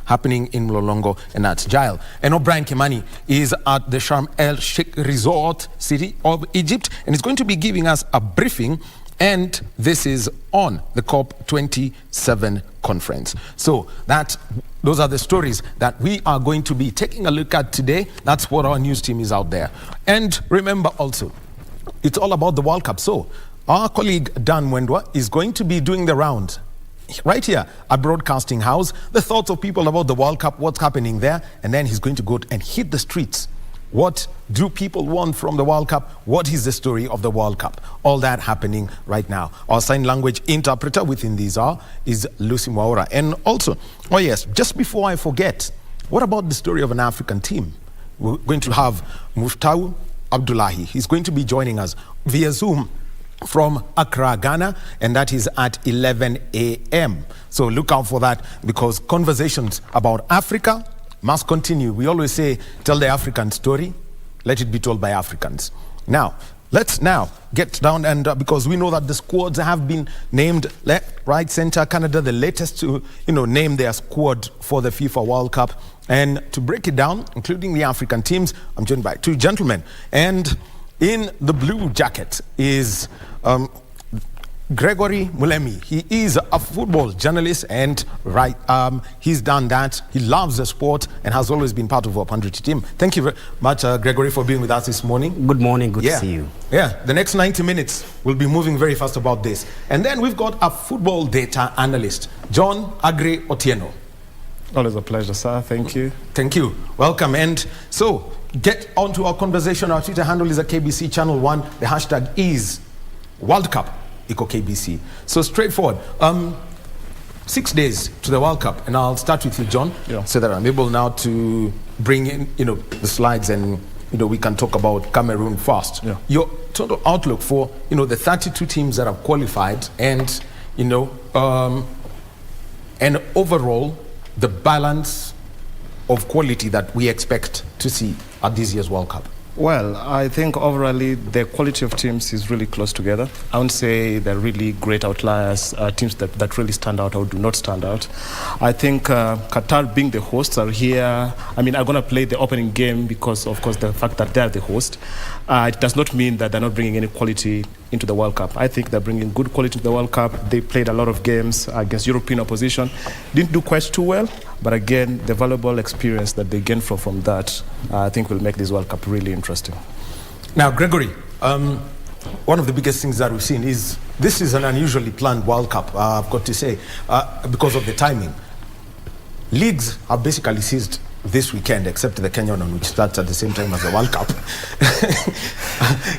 happening in Mlolongo and at Jail. And O'Brien Kimani is at the Sharm El Sheikh Resort City of Egypt and is going to be giving us a briefing, and this is on the COP27 conference. So those are the stories that we are going to be taking a look at today. That's what our news team is out there. And remember also, it's all about the World Cup. So our colleague Dan Mwendwa is going to be doing the round right here at Broadcasting House, the thoughts of people about the World Cup, what's happening there, and then he's going to go and hit the streets. What do people want from the World Cup? What is the story of the World Cup? All that happening right now. Our sign language interpreter within these hour is Lucy Mwaura. And also, oh yes, just before I forget, what about the story of an African team? We're going to have Muftau Abdullahi. He's going to be joining us via Zoom from Accra, Ghana, and that is at 11 a.m. So look out for that, because conversations about Africa must continue. We always say, tell the African story, let it be told by Africans. Now, let's now get down, and because we know that the squads have been named left, right, center. Canada, the latest to name their squad for the FIFA World Cup. And to break it down, including the African teams, I'm joined by two gentlemen. And in the blue jacket is Gregory Mulemi. He is a football journalist, and he's done that. He loves the sport and has always been part of our Pandriti team. Thank you very much, Gregory, for being with us this morning. Good morning, good to see you. Yeah, the next 90 minutes, we'll be moving very fast about this. And then we've got a football data analyst, John Agre Otieno. Always a pleasure, sir. Thank you. Thank you. Welcome. And so, get on to our conversation. Our Twitter handle is at KBC Channel 1. The hashtag is World Cup Eco KBC. So straightforward. 6 days to the World Cup, and I'll start with you, John, so that I'm able now to bring in, the slides, and we can talk about Cameroon first. Yeah. Your total outlook for the 32 teams that have qualified, and and overall the balance of quality that we expect to see at this year's World Cup. Well, I think overall the quality of teams is really close together. I wouldn't say they're really great outliers, teams that really stand out or do not stand out. I think Qatar, being the hosts, are here. I mean, are going to play the opening game because, of course, the fact that they're the host. It does not mean that they're not bringing any quality into the World Cup. I think they're bringing good quality to the World Cup. They played a lot of games against European opposition. Didn't do quite too well, but again, the valuable experience that they gain from that, I think will make this World Cup really interesting. Now, Gregory, one of the biggest things that we've seen is this is an unusually planned World Cup, I've got to say, because of the timing. Leagues have basically ceased this weekend, except the Kenyan one, which starts at the same time as the World Cup.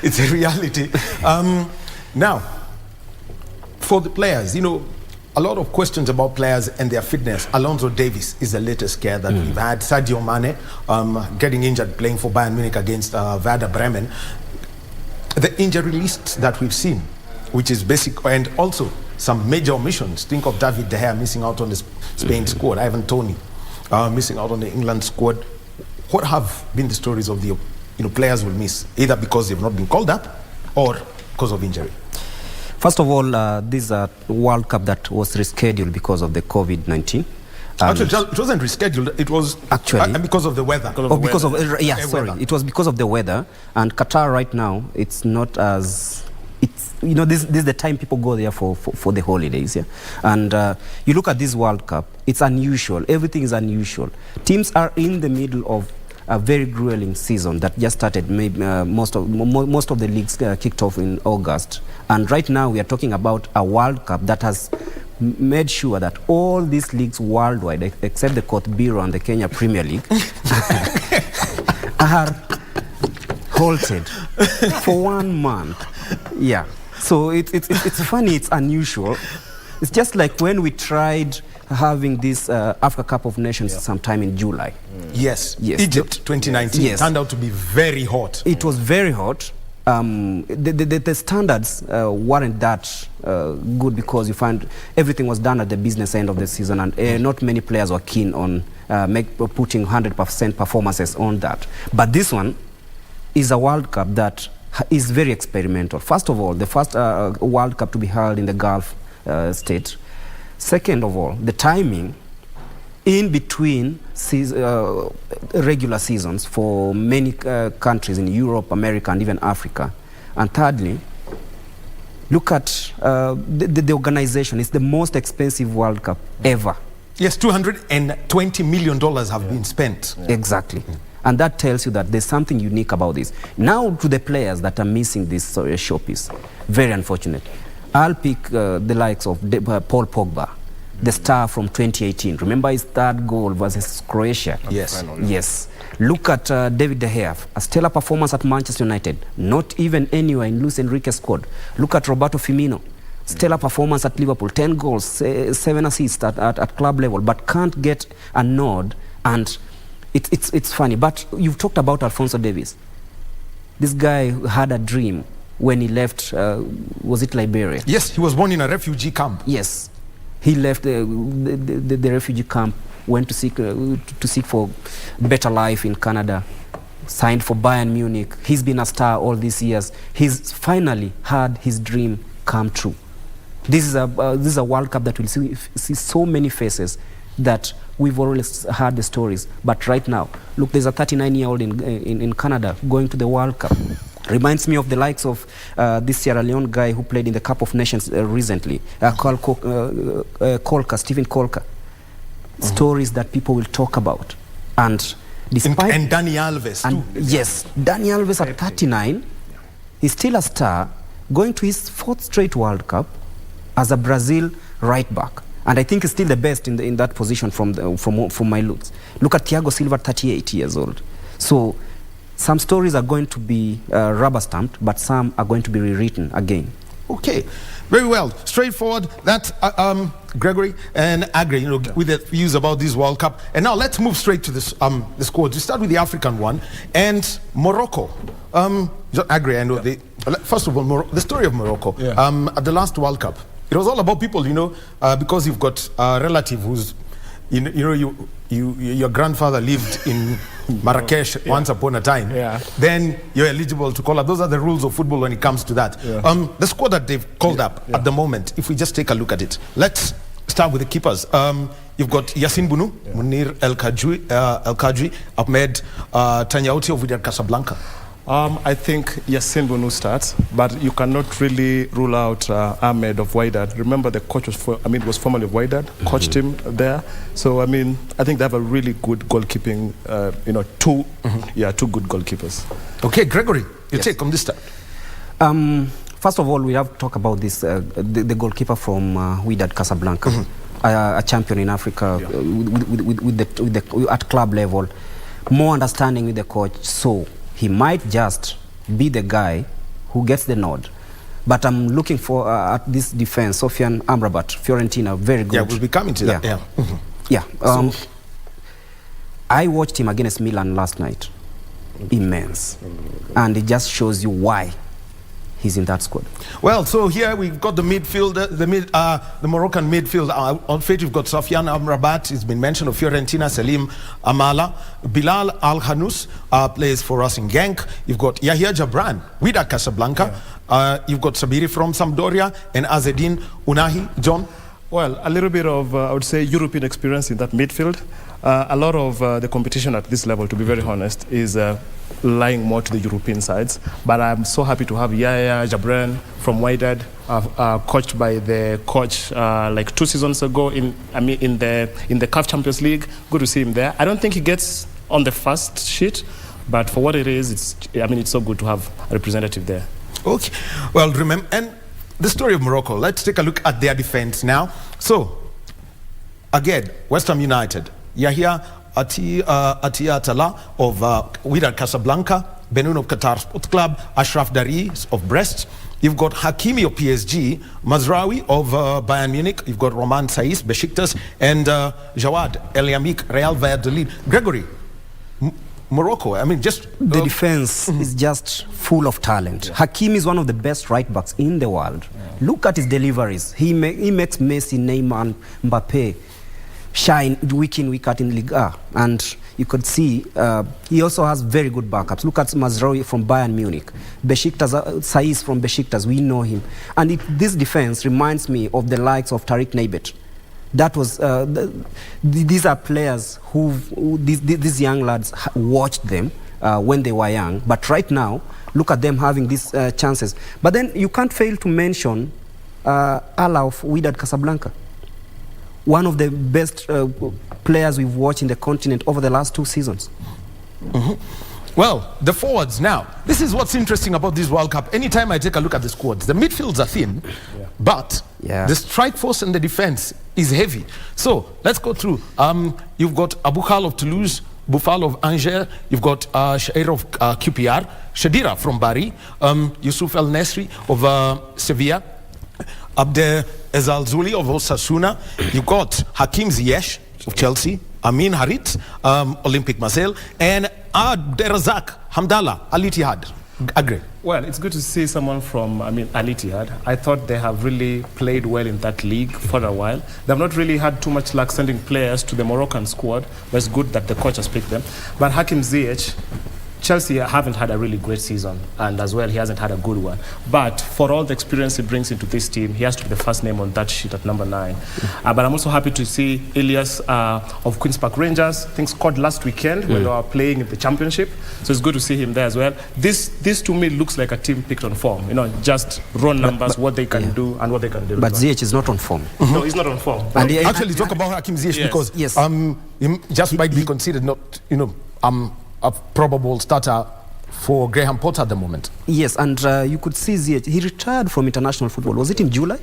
It's a reality. Now, for the players, a lot of questions about players and their fitness. Alonso Davies is the latest scare that we've had. Sadio Mane getting injured playing for Bayern Munich against Werder Bremen. The injury list that we've seen, which is basic, and also some major omissions. Think of David De Gea missing out on the Spain squad, Ivan Toney missing out on the England squad. What have been the stories of the players will miss, either because they've not been called up or because of injury? First of all, this is a World Cup that was rescheduled because of the COVID-19. Actually, it wasn't rescheduled. It was actually because of the weather. It was because of the weather. And Qatar right now, it's not as this is the time people go there for the holidays. Yeah, and you look at this World Cup, it's unusual. Everything is unusual. Teams are in the middle of a very grueling season that just started. Maybe most of the leagues kicked off in August, and right now we are talking about a World Cup that has made sure that all these leagues worldwide, except the Cote Biro and the Kenya Premier League, are halted for 1 month. Yeah, so it's funny, it's unusual. It's just like when we tried having this Africa Cup of Nations sometime in July. Yes, Egypt 2019 turned out to be very hot. It was very hot. The standards weren't that good, because you find everything was done at the business end of the season, and not many players were keen on putting 100% performances on that. But this one is a World Cup that is very experimental. First of all, the first World Cup to be held in the Gulf state. Second of all, the timing in between regular seasons for many countries in Europe, America, and even Africa. And thirdly, look at the organization. It's the most expensive World Cup ever. Yes, $220 million have been spent. Exactly. And that tells you that there's something unique about this. Now to the players that are missing this showpiece, very unfortunate. I'll pick the likes of Paul Pogba, the star from 2018. Remember his third goal versus Croatia? Yes. Yes. Look at David De Gea, a stellar performance at Manchester United, not even anywhere in Luis Enrique's squad. Look at Roberto Firmino, stellar performance at Liverpool, 10 goals, 7 assists at club level, but can't get a nod. And it's funny, but you've talked about Alphonso Davies. This guy had a dream when he left, was it Liberia? Yes, he was born in a refugee camp. Yes. He left the refugee camp, went to seek for better life in Canada, signed for Bayern Munich. He's been a star all these years. He's finally had his dream come true. This is a World Cup that will see so many faces that we've always heard the stories. But right now, look, there's a 39-year-old in Canada going to the World Cup. Reminds me of the likes of this Sierra Leone guy who played in the Cup of Nations recently, Stephen Colker. Stories that people will talk about. And despite... And Dani Alves too. Yes, Dani Alves at 39, he's still a star, going to his 4th straight World Cup as a Brazil right back. And I think he's still the best in that position from my looks. Look at Thiago Silva, 38 years old. So some stories are going to be rubber stamped, but some are going to be rewritten again. Okay, very well. Straightforward. That's Gregory and Agri, with the views about this World Cup. And now let's move straight to this, the squads. We start with the African one and Morocco. Agri, I know. First of all, the story of Morocco. Yeah. At the last World Cup, it was all about people, because you've got a relative who's, your grandfather lived in Marrakesh once upon a time. Yeah. Then you're eligible to call up. Those are the rules of football when it comes to that. Yeah. The squad that they've called up at the moment, if we just take a look at it, let's start with the keepers. You've got Yassine Bounou, Munir El Kadri, Ahmed Tanyauti of Wydad Casablanca. I think Yassine Bounou starts, but you cannot really rule out Ahmed of Wydad. Remember, the coach was formerly of Wydad, coached him there. So I think they have a really good goalkeeping. Two good goalkeepers. Okay, Gregory, your take on this start. First of all, we have to talk about this the goalkeeper from Wydad Casablanca, a champion in Africa at club level, more understanding with the coach. So he might just be the guy who gets the nod. But I'm looking for at this defense, Sofiane Amrabat, Fiorentina, very good. Yeah, we'll be coming to that. Yeah. Yeah. I watched him against Milan last night. Immense. And it just shows you why he's in that squad. Well, so here we've got the midfield, the Moroccan midfield outfit. We've got Sofiane Amrabat, it's been mentioned, of Fiorentina, Salim Amala, Bilal Al-Hanous plays for us in Genk. You've got Yahya Jabran, Wydad Casablanca. Yeah. You've got Sabiri from Sampdoria and Azedine Unahi. John? Well, a little bit of, I would say, European experience in that midfield. A lot of the competition at this level, to be very honest, is lying more to the European sides. But I'm so happy to have Yahya Jabran from Wydad, coached by the coach like 2 seasons ago in the CAF Champions League. Good to see him there. I don't think he gets on the first sheet, but for what it is, it's so good to have a representative there. Okay. Well, remember, and the story of Morocco. Let's take a look at their defense now. So, again, West Ham United. Yahya Atia Tala of Wydad Casablanca, Benoun of Qatar Sports Club, Ashraf Dari of Brest. You've got Hakimi of PSG, Mazraoui of Bayern Munich. You've got Roman Saiss, Besiktas, and Jawad El Yamik, Real Valladolid. Gregory, Morocco, the defense is just full of talent. Hakimi is one of the best right backs in the world. Look at his deliveries. He makes Messi, Neymar, and Mbappe shine week in, week out in Ligue 1. And you could see he also has very good backups. Look at Mazraoui from Bayern Munich. Besiktas, Saiss from Besiktas, we know him. And this defense reminds me of the likes of Tariq Naibet That was these are players these young lads watched them when they were young, but right now look at them having these chances. But then you can't fail to mention Allah of Wydad Casablanca, one of the best players we've watched in the continent over the last 2 seasons. Well, the forwards now. This is what's interesting about this World Cup. Anytime I take a look at the squads, the midfields are thin, but the strike force and the defense is heavy. So let's go through. You've got Aboukal of Toulouse, Boufal of Angers, you've got Shair of QPR, Shadira from Bari, Yusuf El Nesri of Sevilla, Abde Ezalzouli of Osasuna, you've got Hakim Ziyech of Chelsea, Amin Harit, Olympic Marseille, and Abderrazak Hamdallah, Al Ittihad. Agree. Well, it's good to see someone from, Al Ittihad. I thought they have really played well in that league for a while. They've not really had too much luck sending players to the Moroccan squad, but it's good that the coach has picked them. But Hakim Ziyech, Chelsea haven't had a really great season, and as well he hasn't had a good one. But for all the experience he brings into this team, he has to be the first name on that sheet at number 9. But I'm also happy to see Elias of Queen's Park Rangers, I think scored last weekend when they were playing in the championship. So it's good to see him there as well. This to me looks like a team picked on form. Just raw numbers, what they can do and what they can do. But Ziyech is not on form. No, he's not on form. And actually talk about Hakim Ziyech because he just might be considered not, a probable starter for Graham Potter at the moment. Yes, and you could see Ziyech. He retired from international football. Was it in July?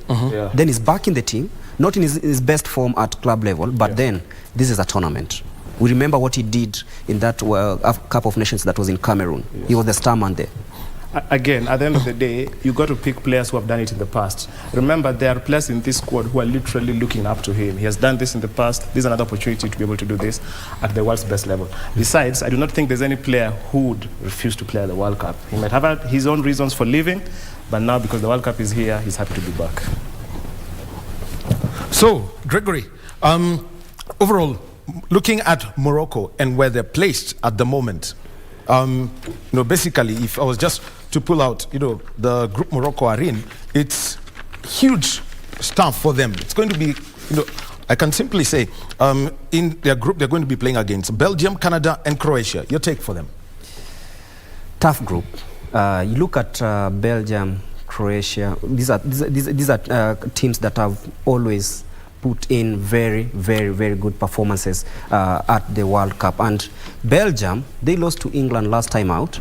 Then he's back in the team, not in his best form at club level, but then this is a tournament. We remember what he did in that Cup of Nations that was in Cameroon. He was the star man there. Again, at the end of the day, you got to pick players who have done it in the past. Remember, there are players in this squad who are literally looking up to him. He has done this in the past. This is another opportunity to be able to do this at the world's best level. Besides, I do not think there's any player who would refuse to play at the World Cup. He might have had his own reasons for leaving, but now because the World Cup is here, he's happy to be back. So, Gregory, overall, looking at Morocco and where they're placed at the moment, basically, if I was just to pull out, the group Morocco are in, it's huge stuff for them. It's going to be, I can simply say, in their group, they're going to be playing against Belgium, Canada, and Croatia. Your take for them? Tough group. You look at Belgium, Croatia. These are teams that have always put in very, very, very good performances at the World Cup. And Belgium, they lost to England last time out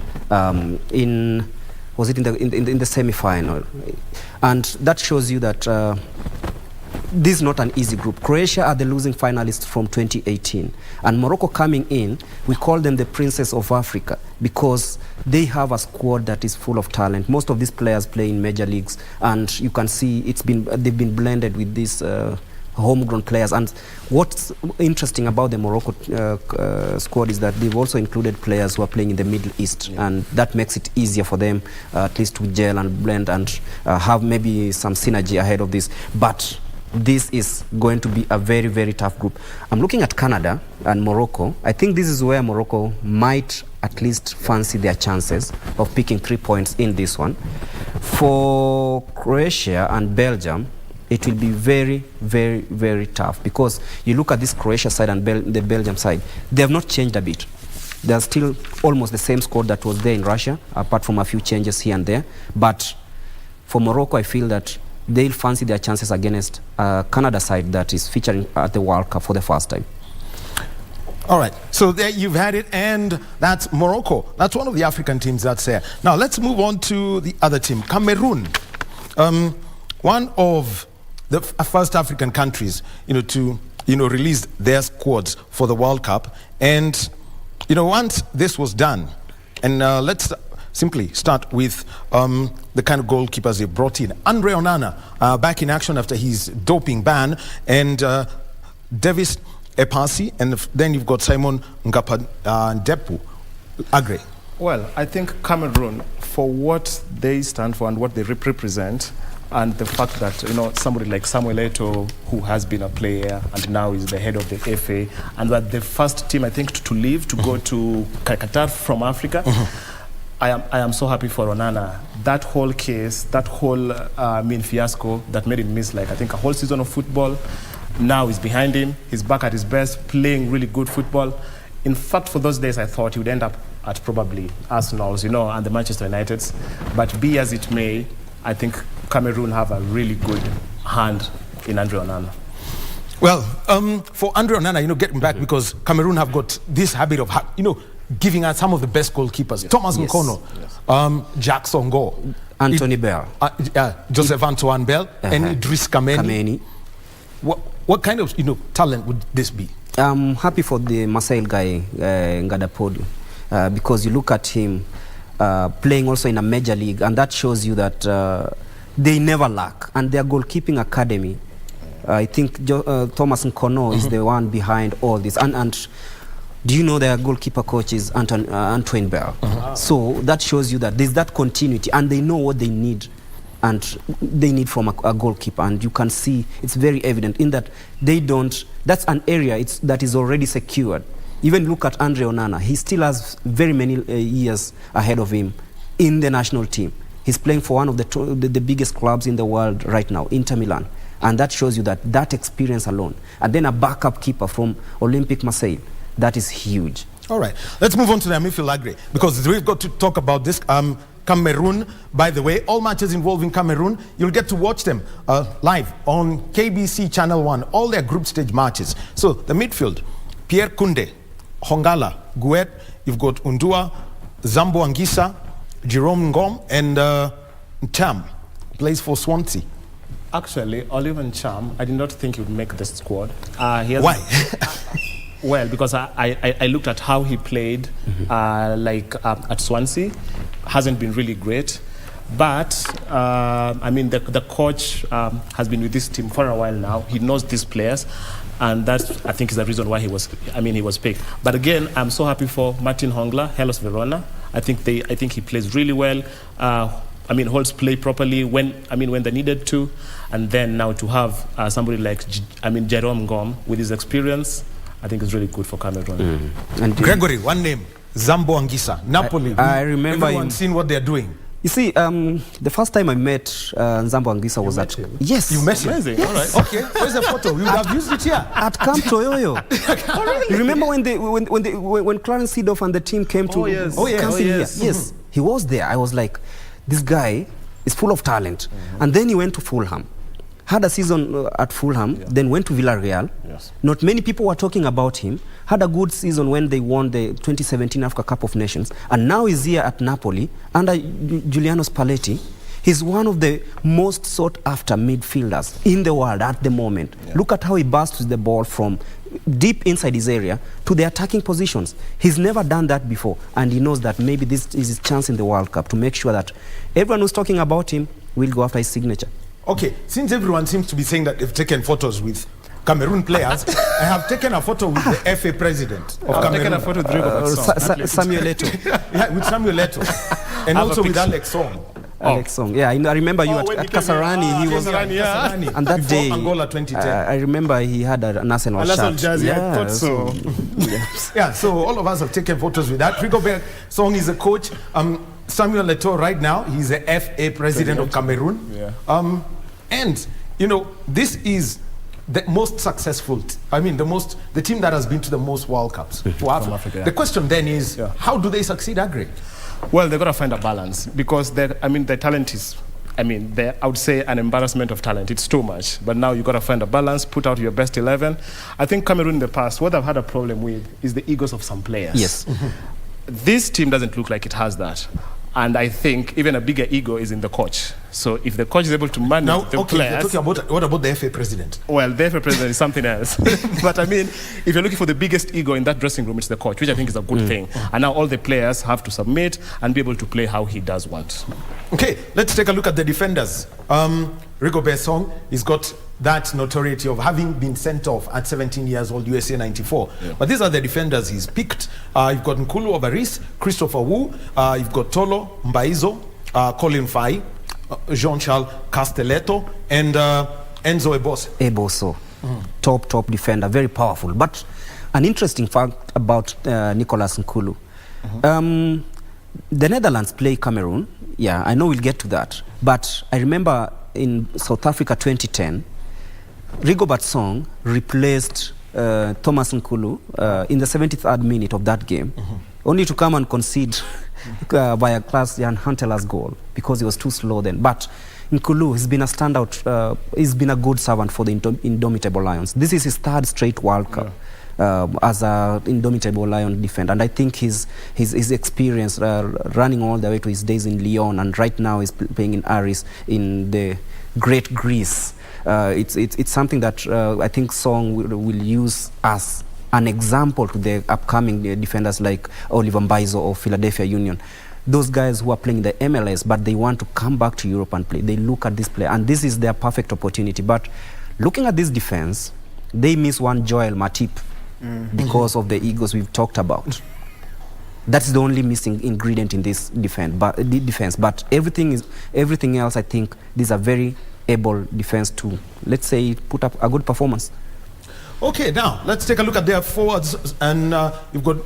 was it in the semi-final? And that shows you that this is not an easy group. Croatia are the losing finalists from 2018. And Morocco coming in, we call them the Princess of Africa because they have a squad that is full of talent. Most of these players play in major leagues, and you can see they've been blended with these homegrown players. And what's interesting about the Morocco squad is that they've also included players who are playing in the Middle East, and that makes it easier for them at least to gel and blend and have maybe some synergy ahead of this. But this is going to be a very, very tough group. I'm looking at Canada and Morocco. I think this is where Morocco might at least fancy their chances of picking 3 points in this one. For Croatia and Belgium, it will be very, very, very tough because you look at this Croatia side and the Belgium side, they have not changed a bit. They are still almost the same squad that was there in Russia, apart from a few changes here and there. But for Morocco, I feel that they'll fancy their chances against Canada side that is featuring at the World Cup for the first time. All right, so there you've had it, and that's Morocco. That's one of the African teams that's there. Now let's move on to the other team, Cameroon. One of the first African countries, to release their squads for the World Cup, and once this was done, and let's simply start with the kind of goalkeepers they brought in. Andre Onana back in action after his doping ban, and Davis Epasi, and then you've got Simon Ngapandepu. Agre. Well, I think Cameroon, for what they stand for and what they represent, and the fact that somebody like Samuel Eto'o, who has been a player and now is the head of the FA, and that the first team I think to leave to go to Qatar from Africa. I am so happy for Onana. That whole case, that whole fiasco that made him miss I think a whole season of football. now is behind him. He's back at his best, playing really good football. In fact, for those days, I thought he would end up at probably Arsenal's, and the Manchester United's. But be as it may, I think Cameroon have a really good hand in Andre Onana. Well, for Andre Onana, getting back, because Cameroon have got this habit of, giving us some of the best goalkeepers. Yes. Thomas Nkono, Jackson Go, Anthony Bell, Joseph Antoine Bell, and Idriss Kameni. What kind of talent would this be? I'm happy for the Marseille guy, Ngadapodu, because you look at him playing also in a major league, and that shows you that they never lack. And their goalkeeping academy, I think Thomas Nkono is the one behind all this. And do you know their goalkeeper coach is Antoine Bell? So that shows you that there's that continuity, and they know what they need. And they need from a goalkeeper, and you can see it's very evident in that they don't. That's an area that is already secured. Even look at Andre Onana; he still has very many years ahead of him in the national team. He's playing for one of the biggest clubs in the world right now, Inter Milan, and that shows you that experience alone. And then a backup keeper from Olympique Marseille, that is huge. All right, let's move on to the midfield agree, because we've got to talk about this. Cameroon, by the way, all matches involving Cameroon, you'll get to watch them live on KBC Channel 1, all their group stage matches. So the midfield, Pierre Koundé, Hongala, Guet, you've got Undua, Zambo Anguissa, Jerome Ngom, and Ncham, plays for Swansea. Actually, Oliver Ncham, I did not think he would make the squad. Why? Well, because I looked at how he played at Swansea. Hasn't been really great, but the coach has been with this team for a while now. He knows these players, and that I think is the reason why he was picked. But again, I'm so happy for Martin Hongla, Hellas Verona. I think he plays really well. Holds play properly when they needed to, and then now to have somebody like Jerome Ngom with his experience, I think is really good for Cameroon. And Gregory, one name. Zambo Anguissa, Napoli. I remember everyone's seen what they're doing. You see, the first time I met Zambo Anguissa was at... Yes. You met him? Amazing. Yes. All right. Okay. Where's the photo? We would have used it here. At Camp Toyoyo. Really? You remember when Clarence Seedorf and the team came to... Camp here? Yes. He was there. I was like, this guy is full of talent. And then he went to Fulham. Had a season at Fulham, then went to Villarreal. Yes. Not many people were talking about him. Had a good season when they won the 2017 Africa Cup of Nations. And now he's here at Napoli under Giuliano Spalletti. He's one of the most sought-after midfielders in the world at the moment. Yeah. Look at how he bursts the ball from deep inside his area to the attacking positions. He's never done that before. And he knows that maybe this is his chance in the World Cup to make sure that everyone who's talking about him will go after his signature. Okay, since everyone seems to be saying that they've taken photos with Cameroon players, I have taken a photo with the FA president of Cameroon. Taken a photo with Samuel Eto'o. Yeah, with Samuel Eto'o. And also with Alex Song. Alex Song. Yeah, I remember you at Kasarani. He was Kasarani. And that before day, Angola 2010. I remember he had an Arsenal shirt. Jersey, I thought so. Yeah, so all of us have taken photos with that. Rigobert Song is a coach. Samuel Eto'o right now, he's the FA president of Cameroon. Yeah. And, this is the most successful, the team that has been to the most World Cups for Africa. The question then is, how do they succeed, Agri? Well, they've got to find a balance because the talent is, I would say an embarrassment of talent. It's too much. But now you've got to find a balance, put out your best 11. I think Cameroon in the past, what I've had a problem with is the egos of some players. Yes. This team doesn't look like it has that. And I think even a bigger ego is in the coach. So if the coach is able to manage the players... What about the FA president? Well, the FA president is something else. But if you're looking for the biggest ego in that dressing room, it's the coach, which I think is a good thing. And now all the players have to submit and be able to play how he does want. Okay, let's take a look at the defenders. Rigobert Song, he's got that notoriety of having been sent off at 17 years old, USA 94. Yeah. But these are the defenders he's picked. You've got Nkulu Obaris, Christopher Wu, you've got Tolo Mbaizo, Colin Fai, Jean-Charles Castelletto, and Enzo Eboso. Top defender, very powerful. But an interesting fact about Nicolas Nkulu. The Netherlands play Cameroon. Yeah, I know we'll get to that. But I remember in South Africa 2010, Rigobert Song replaced Thomas Nkulu in the 73rd minute of that game, only to come and concede by a class Jan Huntelaar's goal because he was too slow then. But Nkulu has been a standout, he's been a good servant for the Indomitable Lions. This is his 3rd straight World Cup as an Indomitable Lion defender. And I think his experience running all the way to his days in Lyon, and right now he's playing in Aris in the Great Greece. It's something that I think Song will use as an example to the upcoming defenders like Oliver Mbaizo or Philadelphia Union. Those guys who are playing the MLS, but they want to come back to Europe and play. They look at this player, and this is their perfect opportunity. But looking at this defense, they miss one Joel Matip because of the egos we've talked about. That's the only missing ingredient in this defense. But everything else, I think, these are very able defense to, let's say, put up a good performance. Okay, now let's take a look at their forwards, and you've got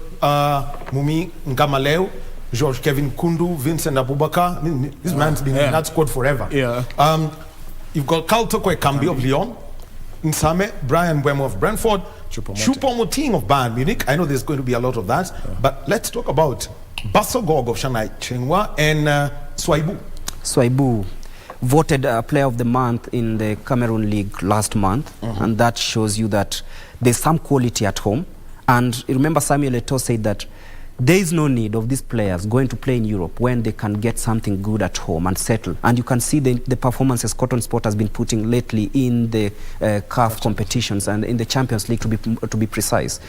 Mumi Ngamaleu, George Kevin Kundu, Vincent Abubakar. I mean, this man's been in that squad forever. Yeah. You've got Carl Tokwe Kambi of Lyon, Nsame, Brian Wemo of Brentford, Choupo-Moting of Bayern Munich. I know there's going to be a lot of that, but let's talk about Basogog of Shanghai Chenhua and Swaibu. Swaibu voted Player of the Month in the Cameroon League last month, and that shows you that there's some quality at home. And remember, Samuel Eto'o said that there is no need of these players going to play in Europe when they can get something good at home and settle. And you can see the performances Cotton Sport has been putting lately in the CAF competitions and in the Champions League, to be precise.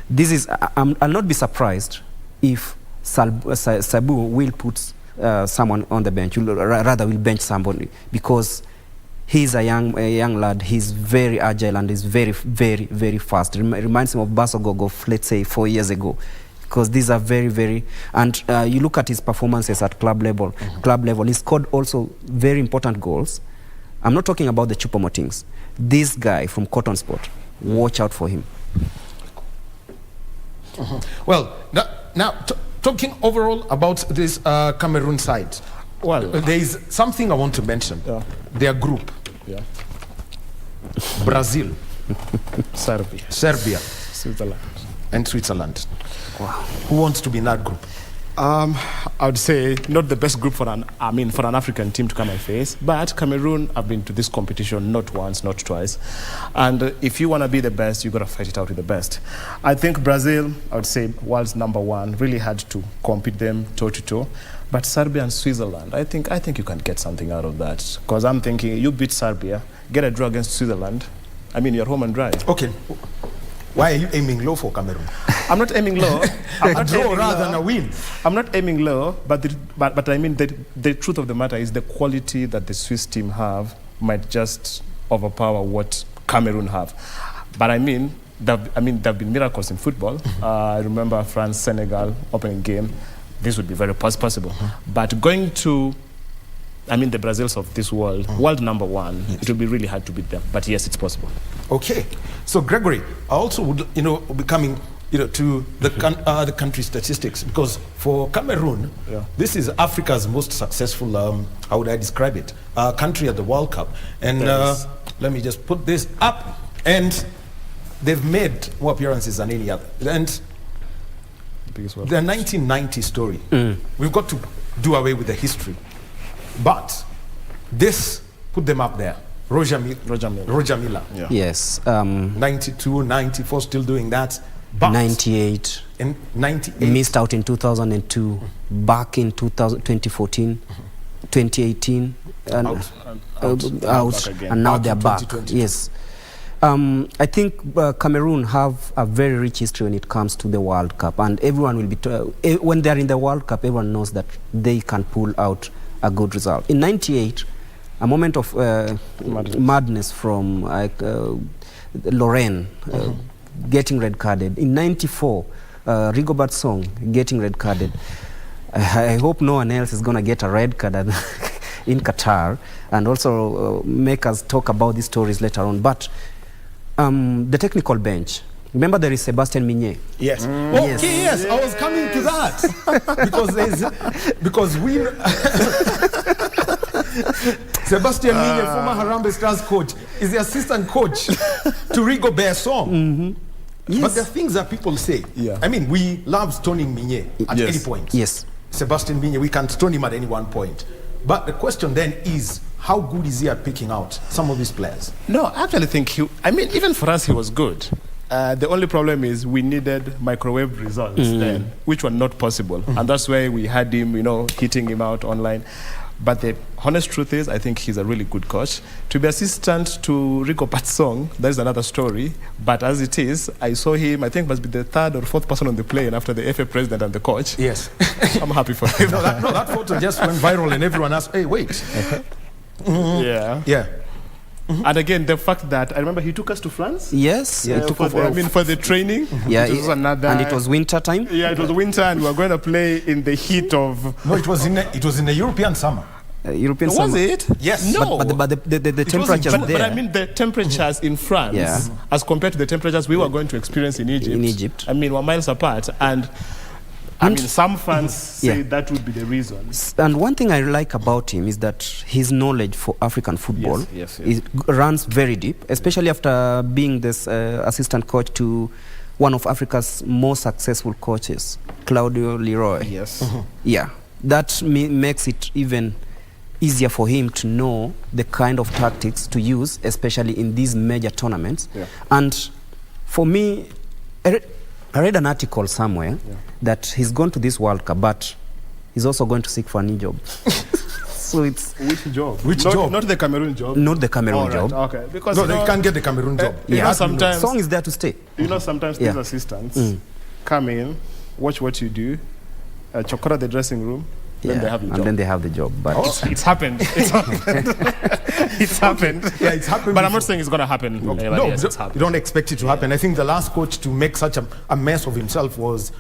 This is, I'll not be surprised if Sabu will put someone on the bench, rather will bench somebody, because he's a young lad. He's very agile and he's very, very, very fast. Reminds him of Basogog of, let's say, 4 years ago. Because these are very, very, and you look at his performances at club level. He scored also very important goals. I'm not talking about the Choupo-Motings. This guy from Cotton Sport, watch out for him. Well, now talking overall about this Cameroon side, well, there is something I want to mention. Their group. Brazil, Serbia, Switzerland, and Switzerland. Wow. Who wants to be in that group? I would say not the best group for an African team to come and face, but Cameroon have been to this competition not once, not twice, and if you want to be the best, you got to fight it out with the best. I think Brazil, I would say, world's #1, really had to compete them toe to toe. But Serbia and Switzerland, I think you can get something out of that, because I'm thinking you beat Serbia, get a draw against Switzerland. I mean, you're home and dry. Okay. Why are you aiming low for Cameroon? I'm not aiming low. A draw rather than a win. I'm not aiming low, but I mean the truth of the matter is the quality that the Swiss team have might just overpower what Cameroon have. But I mean, there have been miracles in football. I remember France, Senegal opening game. This would be very possible. But going to, the Brazils of this world, world #1, it will be really hard to beat them. But yes, it's possible. Okay. So Gregory, I also would, be coming, to the country statistics, because for Cameroon, this is Africa's most successful, how would I describe it, country at the World Cup. And let me just put this up. And they've made more appearances than any other. And the 1990 story, we've got to do away with the history. But this put them up there. Roger Milla. Yeah. Yes. 92, 94, still doing that. But 98. In 98. Missed out in 2002. Back in 2014, 2018. And out. And now they're back. Yes. I think Cameroon have a very rich history when it comes to the World Cup. And everyone will be, when they're in the World Cup, everyone knows that they can pull out a good result. In 98, a moment of madness from Lorraine getting red carded. In 94, Rigobert Song getting red carded. I hope no one else is going to get a red card in Qatar, and also make us talk about these stories later on. But the technical bench. Remember, there is Sebastian Mignet. Yes. Okay, yes. I was coming to that because we. Sebastian Minye, former Harambee Stars coach, is the assistant coach to Rigobert Song. Yes. But there are things that people say. Yeah. I mean, we love stoning Minye at Yes. any point. Yes. Sebastian Minye, we can stone him at any one point. But the question then is, how good is he at picking out some of these players? No, I actually think even for us, he was good. The only problem is we needed microwave results then, which were not possible. And that's why we had him, hitting him out online. But the honest truth is, I think he's a really good coach. To be assistant to Rico Patsong, that is another story. But as it is, I saw him, I think must be the third or fourth person on the plane after the FA president and the coach. Yes. I'm happy for him. that photo just went viral and everyone asked, hey, wait. Yeah. Yeah. And again, the fact that I remember he took us to France. Yes. Yeah, It took for the training. Yeah, which was another. and it was winter time. Yeah, it was winter, and we were going to play in the heat of. No, it was in the European summer. European Was summer. it? Yes. No. But the temperatures But there. I mean the temperatures in France, Yeah. as compared to the temperatures we were going to experience in Egypt. In Egypt. I mean, we're miles apart, and I mean, some fans say Yeah. that would be the reason. And one thing I like about him is that his knowledge for African football Yes. runs very deep, especially after being this assistant coach to one of Africa's most successful coaches, Claudio Leroy. Yes. Yeah, that makes it even easier for him to know the kind of tactics to use, especially in these major tournaments. Yeah. And for me, I read an article somewhere that he's gone to this World Cup, but he's also going to seek for a new job. So it's Which job? Which job? Not the Cameroon job. not the Cameroon All right, job. Okay. Because No, they can't get the Cameroon job. sometimes Song is there to stay. sometimes Yeah. these assistants come in, watch what you do, chokora the dressing room, then they have the job. and then they have the job. But It's happened. It's happened. It's happened. Yeah, it's happened. But I'm not saying it's going to happen. No, Yes, it's you happened. don't expect it to happen. I think the last coach to make such a mess of himself was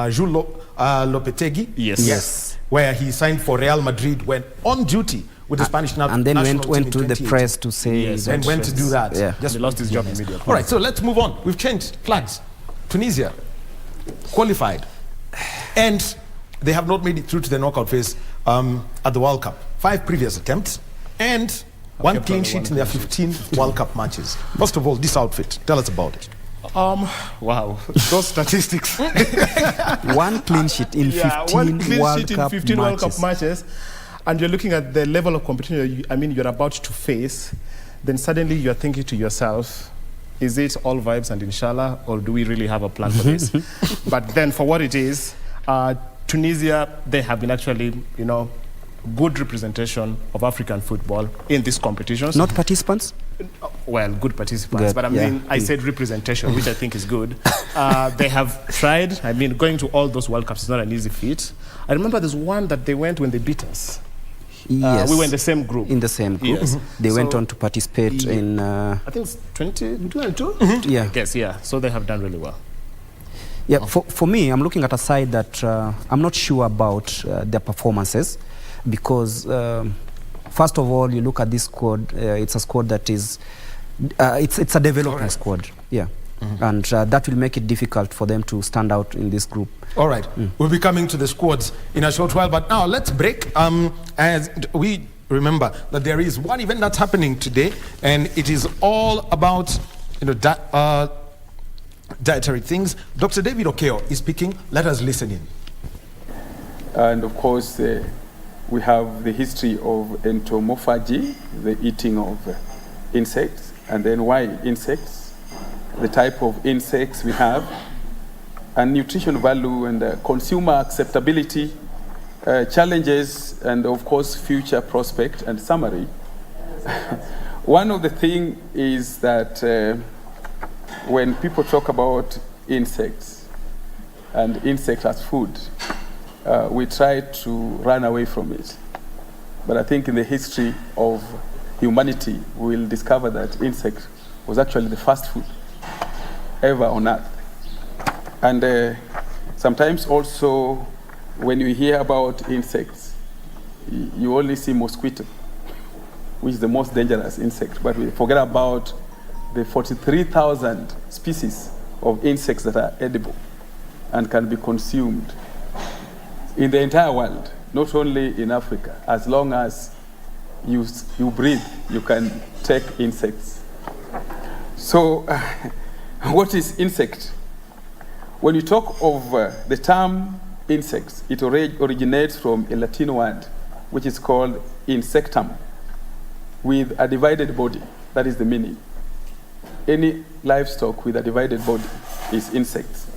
Jules Lopetegui. Yes. Where he signed for Real Madrid when on duty with the Spanish and then national team went in to the 2018. press to say Yes, that And went to do that. Yeah. He lost his job immediately. All right, so let's move on. We've changed flags. Tunisia qualified, and they have not made it through to the knockout phase at the World Cup. 5 previous attempts and one kept clean only sheet one in their 15 World Cup matches. First of all, this outfit. Tell us about it. Wow, those statistics. one clean sheet in 15 one clean World sheet in Cup 15 World Cup matches. matches, and you're looking at the level of competition you're about to face, then suddenly you're thinking to yourself, is it all vibes and inshallah, or do we really have a plan for this? But then for what it is, Tunisia, they have been actually, good representation of African football in these competitions. Not participants? Well, good participants, Good, but I said representation, which I think is good. They have tried. I mean, going to all those World Cups is not an easy feat. I remember there's one that they went when they beat us. Yes. We were in the same group. In the same group. Yes. They went So- on to participate in... I think it's 2022. yeah. I guess, yeah. So they have done really well. Yeah, for me, I'm looking at a side that I'm not sure about their performances because, first of all, you look at this squad, it's a squad that is, it's a developing squad, yeah. And that will make it difficult for them to stand out in this group. All right, we'll be coming to the squads in a short while, but now let's break. As we remember that there is one event that's happening today, and it is all about dietary things. Dr. David Okeo is speaking. Let us listen in. And of course, we have the history of entomophagy, the eating of insects, and then why insects, the type of insects we have, and nutrition value and consumer acceptability, challenges, and of course, future prospect and summary. One of the things is that when people talk about insects and insects as food, we try to run away from it. But I think in the history of humanity, we'll discover that insect was actually the first food ever on earth. And sometimes also, when you hear about insects, you only see mosquito, which is the most dangerous insect. But we forget about the 43,000 species of insects that are edible and can be consumed in the entire world, not only in Africa, as long as you breathe, you can take insects. So, what is insect? When you talk of the term insects, it originates from a Latin word, which is called insectum, with a divided body. That is the meaning. Any livestock with a divided body is insects.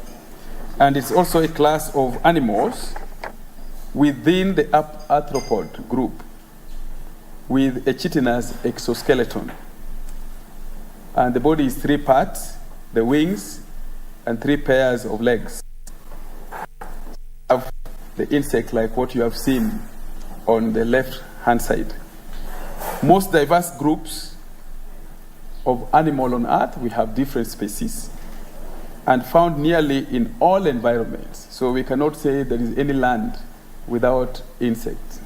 And it's also a class of animals within the arthropod group with a chitinous exoskeleton. And the body is 3 parts, the wings, and 3 pairs of legs. Have the insect like what you have seen on the left-hand side. Most diverse groups of animal on Earth, we have different species and found nearly in all environments. So we cannot say there is any land without insects.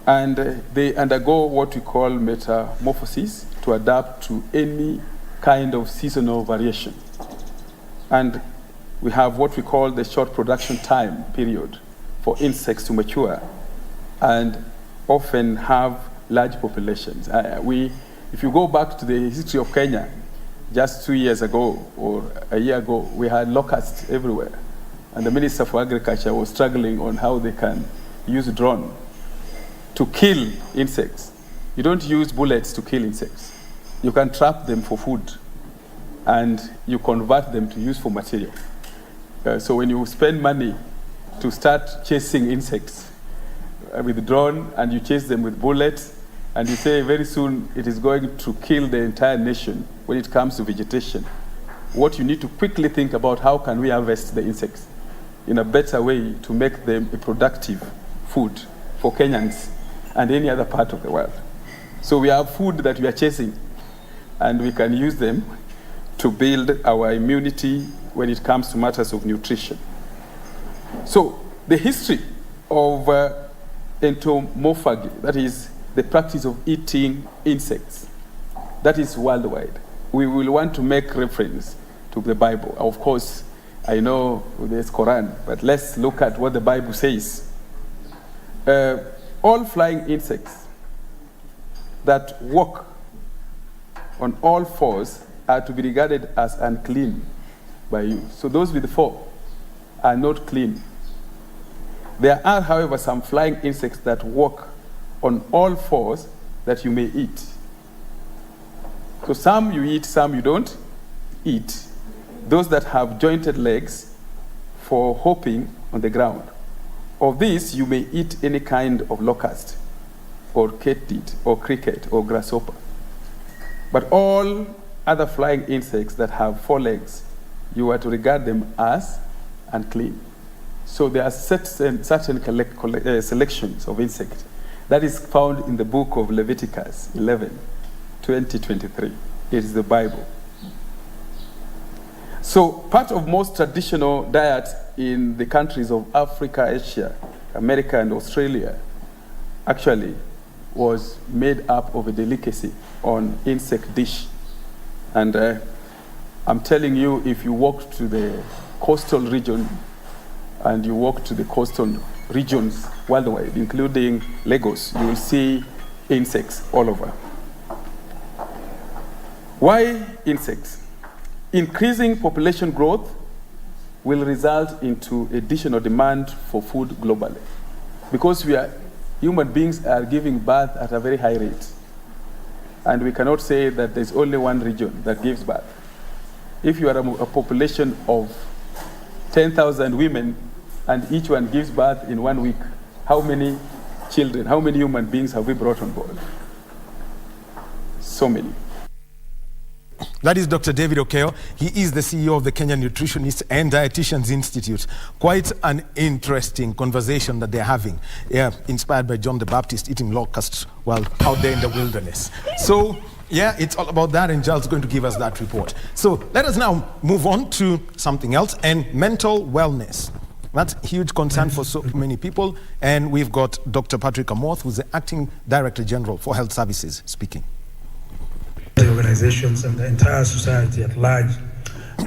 And they undergo what we call metamorphosis to adapt to any kind of seasonal variation. And we have what we call the short production time period for insects to mature and often have large populations. If you go back to the history of Kenya, just 2 years ago or a year ago, we had locusts everywhere. And the Minister for Agriculture was struggling on how they can use drone to kill insects. You don't use bullets to kill insects. You can trap them for food, and you convert them to use for material. So when you spend money to start chasing insects with drone, and you chase them with bullets, and you say very soon it is going to kill the entire nation when it comes to vegetation, what you need to quickly think about, how can we harvest the insects in a better way to make them a productive food for Kenyans and any other part of the world. So we have food that we are chasing, and we can use them to build our immunity when it comes to matters of nutrition. So the history of entomophagy, that is the practice of eating insects, that is worldwide. We will want to make reference to the Bible. Of course, I know there's Quran, but let's look at what the Bible says. All flying insects that walk on all fours are to be regarded as unclean by you. So those with 4 are not clean. There are, however, some flying insects that walk on all fours that you may eat. So some you eat, some you don't eat. Those that have jointed legs for hopping on the ground. Of these, you may eat any kind of locust, or katydid, or cricket, or grasshopper. But all other flying insects that have 4 legs, you are to regard them as unclean. So there are certain selections of insects. That is found in the book of Leviticus 11, 20-23. It is the Bible. So part of most traditional diets in the countries of Africa, Asia, America, and Australia actually was made up of a delicacy on insect dish. And I'm telling you, if you walk to the coastal region and you walk to the coastal regions worldwide, including Lagos, you will see insects all over. Why insects? Increasing population growth will result into additional demand for food globally, because human beings are giving birth at a very high rate, and we cannot say that there's only one region that gives birth. If you are a population of 10,000 women and each one gives birth in 1 week, how many children, how many human beings have we brought on board? So many. That is Dr. David Okeyo. He is the CEO of the Kenya Nutritionists and Dietitians Institute. Quite an interesting conversation that they're having. Yeah, inspired by John the Baptist eating locusts while out there in the wilderness. So, yeah, it's all about that, and Giles is going to give us that report. So let us now move on to something else, and mental wellness. That's a huge concern for so many people. And we've got Dr. Patrick Amoth, who's the Acting Director General for Health Services, speaking. The organizations and the entire society at large,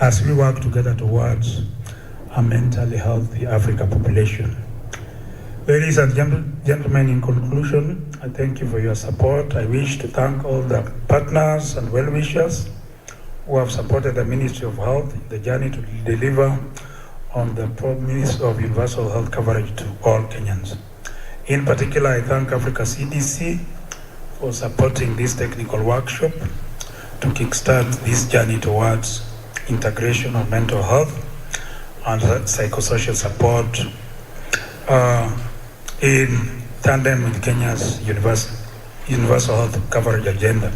as we work together towards a mentally healthy African population. Ladies and gentlemen, in conclusion, I thank you for your support. I wish to thank all the partners and well-wishers who have supported the Ministry of Health in the journey to deliver on the promise of universal health coverage to all Kenyans. In particular, I thank Africa CDC for supporting this technical workshop to kickstart this journey towards integration of mental health and psychosocial support in tandem with Kenya's universal health coverage agenda.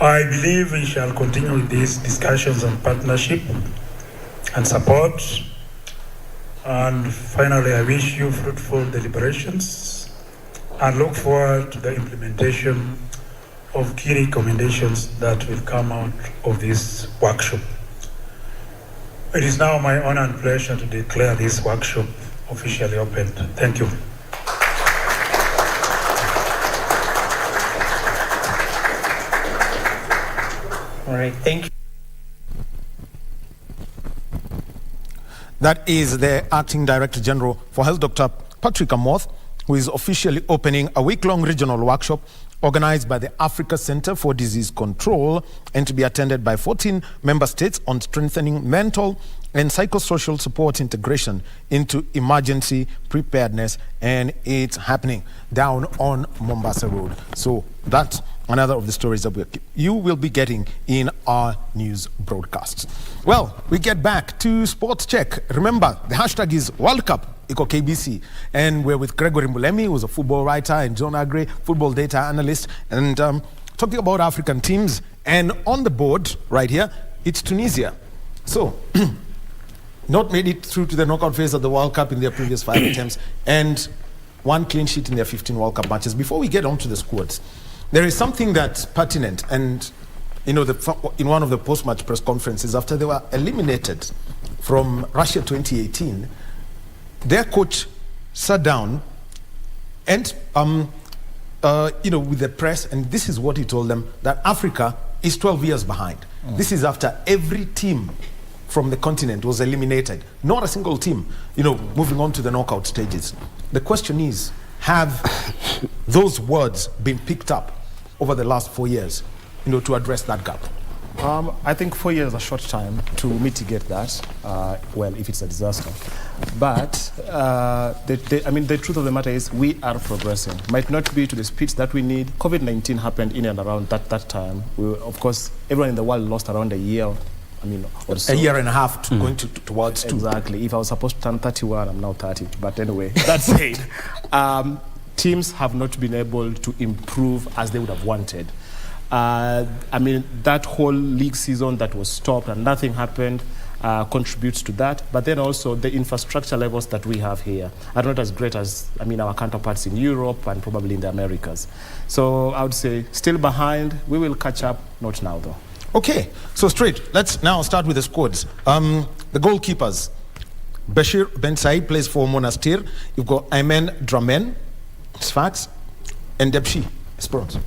I believe we shall continue with these discussions on partnership and support. And finally, I wish you fruitful deliberations and look forward to the implementation of key recommendations that will come out of this workshop. It is now my honor and pleasure to declare this workshop officially opened. Thank you. All right, thank you. That is the Acting Director General for Health, Dr. Patrick Amoth, who is officially opening a week-long regional workshop organized by the Africa Center for Disease Control and to be attended by 14 member states on strengthening mental and psychosocial support integration into emergency preparedness, and it's happening down on Mombasa Road. So that's another of the stories that you will be getting in our news broadcasts. Well, we get back to Sports Check. Remember, the hashtag is World Cup. Iko KBC, and we're with Gregory Mulemi, who's a football writer, and John Agre, football data analyst, and talking about African teams. And on the board right here, it's Tunisia. So, not made it through to the knockout phase of the World Cup in their previous 5 attempts, and 1 clean sheet in their 15 World Cup matches. Before we get on to the squads, there is something that's pertinent, and you know, in one of the post-match press conferences, after they were eliminated from Russia 2018, their coach sat down and, with the press, and this is what he told them, that Africa is 12 years behind. This is after every team from the continent was eliminated. Not a single team, moving on to the knockout stages. The question is, have those words been picked up over the last 4 years, to address that gap? I think 4 years is a short time to mitigate that, if it's a disaster. But the truth of the matter is we are progressing. Might not be to the speed that we need. COVID-19 happened in and around that time. Of course, everyone in the world lost around a year. Or so. A year and a half going towards 2. Exactly. If I was supposed to turn 31, I'm now 30. But anyway, that said, teams have not been able to improve as they would have wanted. That whole league season that was stopped and nothing happened contributes to that. But then also the infrastructure levels that we have here are not as great as, our counterparts in Europe and probably in the Americas. So I would say still behind. We will catch up, not now though. Okay, so straight. Let's now start with the squads. The goalkeepers. Bashir Ben Said plays for Monastir. You've got Ayman Dramen, Sfax, and Debshi, Esperance.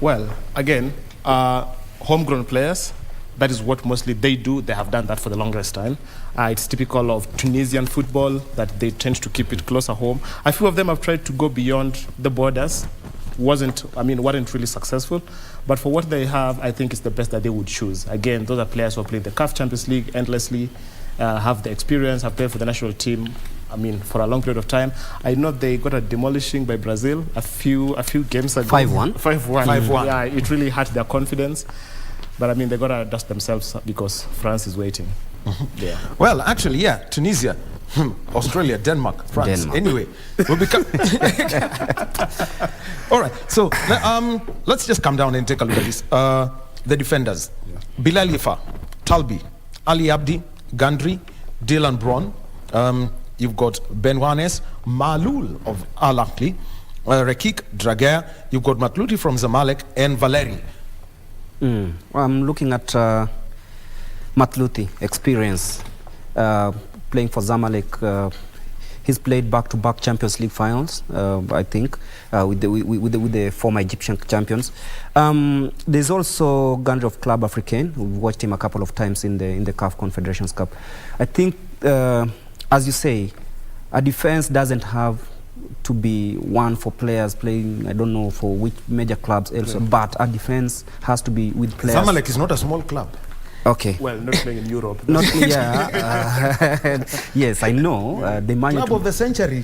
Well, again, homegrown players, that is what mostly they do. They have done that for the longest time. It's typical of Tunisian football that they tend to keep it closer home. A few of them have tried to go beyond the borders. Weren't really successful. But for what they have, I think it's the best that they would choose. Again, those are players who have played the CAF Champions League endlessly, have the experience, have played for the national team, for a long period of time. I know they got a demolishing by Brazil a few games ago. 5-1? 5-1. Yeah, it really hurt their confidence. But they got to dust themselves because France is waiting. Yeah. Well, actually, yeah, Tunisia, Australia, Denmark, France. Anyway, we'll become... All right, so let's just come down and take a look at this. The defenders, Bilal Yifa, Talbi, Ali Abdi, Gandri, Dylan Braun. You've got Ben Wanes, Malul of Al Ahly, Rekik Drager. You've got Matluti from Zamalek and Valeri. I'm looking at Matluti experience playing for Zamalek. He's played back-to-back Champions League finals, I think, with the former Egyptian champions. There's also Gandri of Club Africain. We've watched him a couple of times in the CAF Confederations Cup. I think, as you say, a defense doesn't have to be one for players playing, I don't know for which major clubs also, but a defense has to be with players. Zamalek is not a small club. Okay. Well, not playing in Europe. Not, yeah. Yes, I know. They managed Club of the century,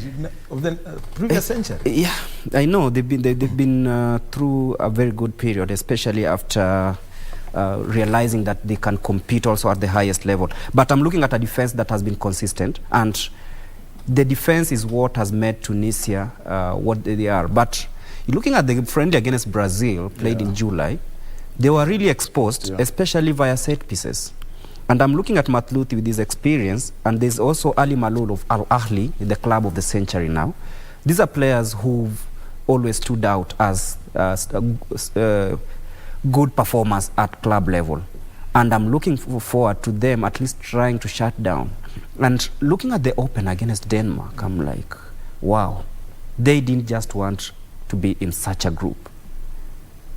of the previous century. Yeah, I know. They've been through a very good period, especially after realizing that they can compete also at the highest level. But I'm looking at a defense that has been consistent, and the defense is what has made Tunisia what they are. But looking at the friendly against Brazil, played in July, they were really exposed, especially via set pieces. And I'm looking at Matlouthi with his experience, and there's also Ali Malul of Al Ahly, the club of the century now. These are players who've always stood out as good performers at club level. And I'm looking forward to them at least trying to shut down. And looking at the Open against Denmark, I'm like, wow, they didn't just want to be in such a group.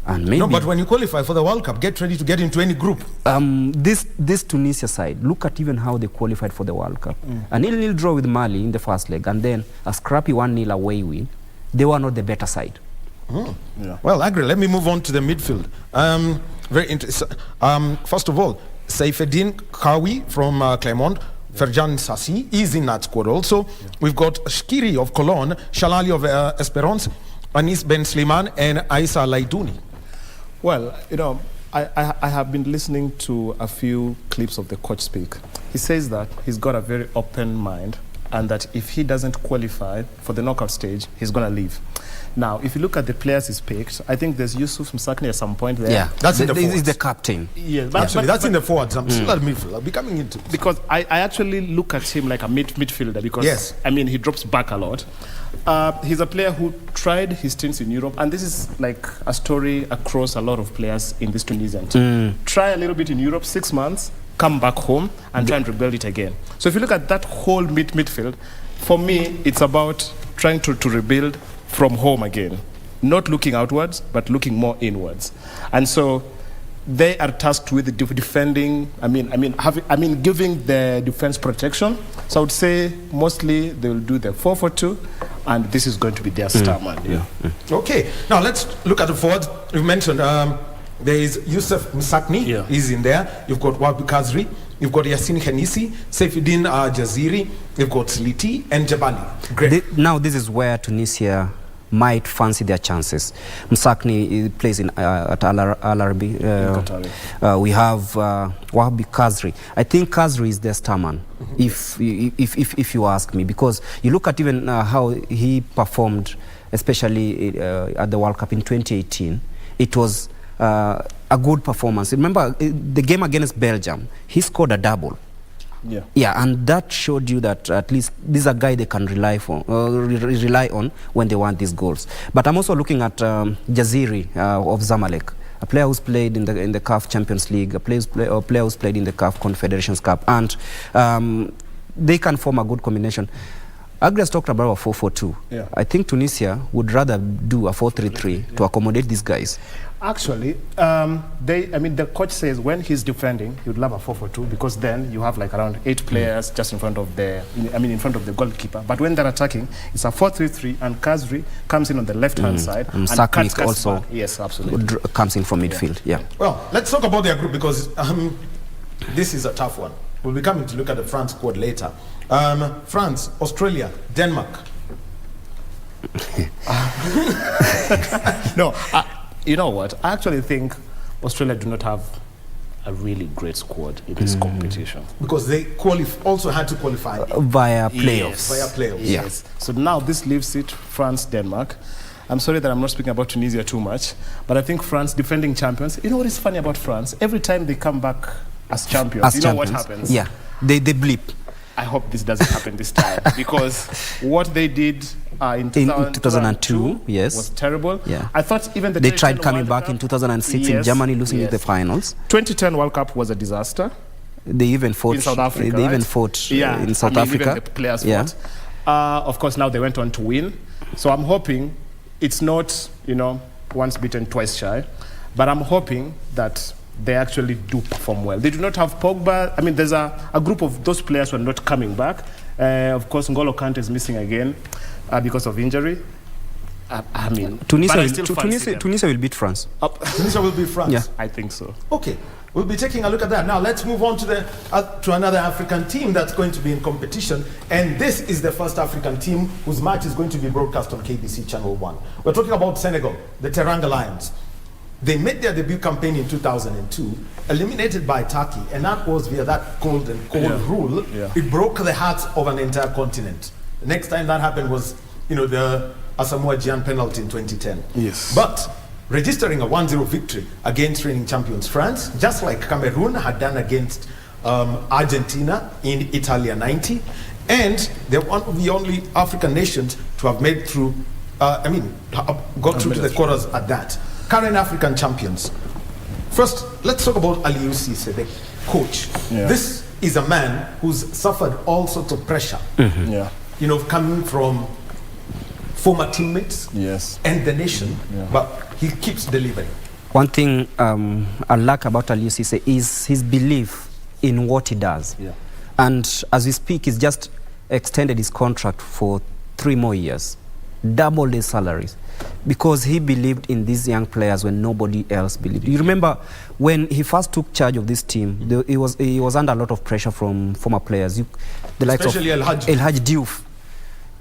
And maybe, no, but when you qualify for the World Cup, get ready to get into any group. This Tunisia side, look at even how they qualified for the World Cup. A 0-0 draw with Mali in the first leg, and then a scrappy 1-0 away win. They were not the better side. Well, Agri, let me move on to the midfield. Very interesting. First of all, Saifeddin Kawi from Clermont, Ferjan Sassi is in that squad also. We've got Shkiri of Cologne, Shalali of Esperance, Anis Ben Sliman, and Aissa Laidouni. Well, you know, I have been listening to a few clips of the coach speak. He says that he's got a very open mind, and that if he doesn't qualify for the knockout stage, he's going to leave. Now, if you look at the players he's picked, I think there's Yusuf Msakni at some point there. Yeah, that's in the forwards. He's the captain. Yes, Actually, that's in the forwards. I'm still at midfield. I'll be coming into it. Because I actually look at him like a midfielder, because, I mean, he drops back a lot. He's a player who tried his stints in Europe, and this is like a story across a lot of players in this Tunisian team. Try a little bit in Europe, 6 months, come back home, and try and rebuild it again. So if you look at that whole midfield, for me, it's about trying to rebuild from home again, not looking outwards, but looking more inwards. And so they are tasked with defending. I mean, giving the defense protection. So I would say mostly they will do the 4-4-2, and this is going to be their star man. Okay, now let's look at the forwards. You mentioned there is Yusuf Msakni, he's in there. You've got Wabi Kazri, you've got Yassine Khenisi, Saifuddin Jaziri, you've got Sliti and Jabali. Great. Now this is where Tunisia might fancy their chances. Msakni plays in at Al Arabi. We have Wahabi Kazri. I think Kazri is their star man, if you ask me, because you look at even how he performed, especially at the World Cup in 2018. It was a good performance. Remember the game against Belgium, he scored a double. Yeah, and that showed you that at least this is a guy they can rely on when they want these goals. But I'm also looking at Jaziri of Zamalek, a player who's played in the CAF Champions League, a player who's played in the CAF Confederations Cup, and they can form a good combination. Agri has talked about a 4-4-2. I think Tunisia would rather do a 4-3-3 to accommodate these guys. Actually, the coach says when he's defending, he would love a 4-4-2, because then you have like around 8 players just in front of the goalkeeper. But when they're attacking, it's a 4-3-3, and Kazri comes in on the left-hand side. And Saknik also comes in from midfield. Well, let's talk about their group, because this is a tough one. We'll be coming to look at the France squad later. France, Australia, Denmark. No, you know what? I actually think Australia do not have a really great squad in this competition. Because they also had to qualify via playoffs. Via playoffs. Yes. So now this leaves it France, Denmark. I'm sorry that I'm not speaking about Tunisia too much, but I think France, defending champions. You know what is funny about France? Every time they come back as champions, you know what happens? Yeah, they blip. I hope this doesn't happen this time, because what they did in 2002 was terrible. I thought even they tried coming back in 2006 in Germany, losing in the finals. 2010 World Cup was a disaster. They even fought in South Africa. They even fought in South Africa. Even the players fought. Of course, now they went on to win. So I'm hoping it's not, once beaten, twice shy, but I'm hoping that they actually do perform well. They do not have Pogba. I mean, there's a group of those players who are not coming back. Of course, N'Golo Kante is missing again because of injury. I mean, Tunisia will beat France. Tunisia will beat France? Yeah. I think so. Okay. We'll be taking a look at that. Now let's move on to another African team that's going to be in competition. And this is the first African team whose match is going to be broadcast on KBC Channel 1. We're talking about Senegal, the Teranga Lions. They made their debut campaign in 2002, eliminated by Turkey, and that was via that cold rule. Yeah. It broke the hearts of an entire continent. The next time that happened was, the Asamoah Gyan penalty in 2010. Yes. But registering a 1-0 victory against reigning champions France, just like Cameroon had done against Argentina in Italia 90, and they're one of the only African nations to have made through, got through to the quarters at that. Current African champions. First, let's talk about Aliou Cisse, the coach. Yeah. This is a man who's suffered all sorts of pressure. Mm-hmm. Yeah. Coming from former teammates and the nation, but he keeps delivering. One thing I like about Aliou Cisse is his belief in what he does. Yeah. And as we speak, he's just extended his contract for 3 more years, doubled his salaries, because he believed in these young players when nobody else believed. You remember when he first took charge of this team, he was under a lot of pressure from former players, the likes of El Hadji Diouf.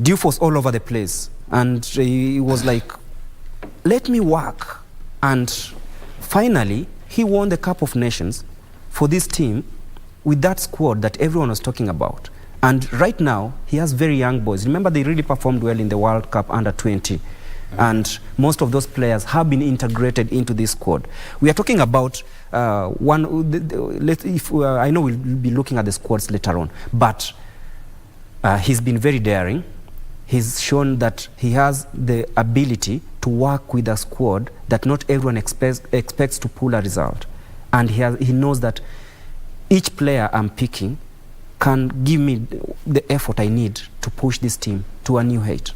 Diouf was all over the place, and he was like, let me work. And finally, he won the Cup of Nations for this team with that squad that everyone was talking about. And right now, he has very young boys. Remember, they really performed well in the World Cup under 20. And most of those players have been integrated into this squad. We are talking about I know we'll be looking at the squads later on, but he's been very daring. He's shown that he has the ability to work with a squad that not everyone expects to pull a result. And he knows that each player I'm picking can give me the effort I need to push this team to a new height.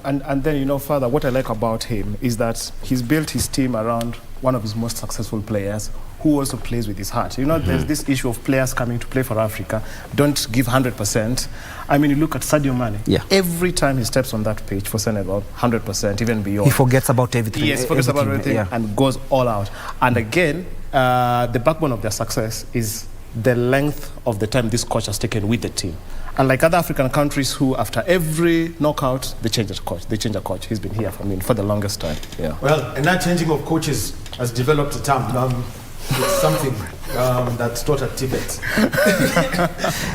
And then, Father, what I like about him is that he's built his team around one of his most successful players who also plays with his heart. There's this issue of players coming to play for Africa, don't give 100%. I mean, you look at Sadio Mane. Yeah. Every time he steps on that pitch for Senegal, 100%, even beyond. He forgets about everything. Yes, forgets about everything and goes all out. And again, the backbone of their success is the length of the time this coach has taken with the team. Unlike other African countries who, after every knockout, they change a coach. He's been here for the longest time. Yeah. Well, and that changing of coaches has developed a term. It's something that's taught at Tibet.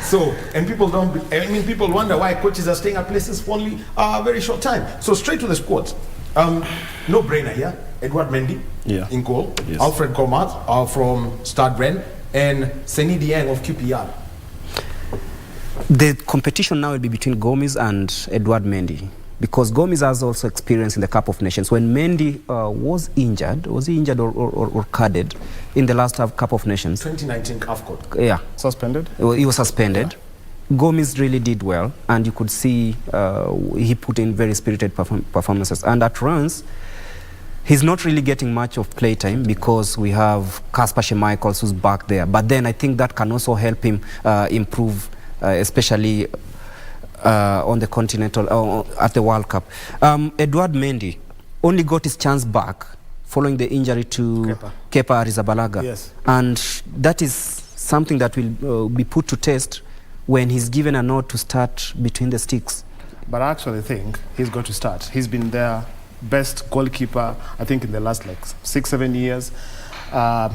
So, and people people wonder why coaches are staying at places for only a very short time. So straight to the squad. No brainer here. Edouard Mendy in goal. Yes. Alfred Komat from Stade Rennes, and Seny Dieng of QPR. The competition now will be between Gomes and Edouard Mendy, because Gomes has also experience in the Cup of Nations. When Mendy was he injured or carded in the last Cup of Nations? 2019 AFCON. Yeah. Suspended? He was suspended. Yeah. Gomes really did well, and you could see he put in very spirited performances. And at Reims, he's not really getting much of playtime because we have Kasper Schmeichel who's back there. But then I think that can also help him improve, especially on the continental, at the World Cup. Edouard Mendy only got his chance back following the injury to Kepa Arrizabalaga. Yes. And that is something that will be put to test when he's given a nod to start between the sticks. But I actually think he's going to start. He's been their best goalkeeper, I think, in the last 6-7 years.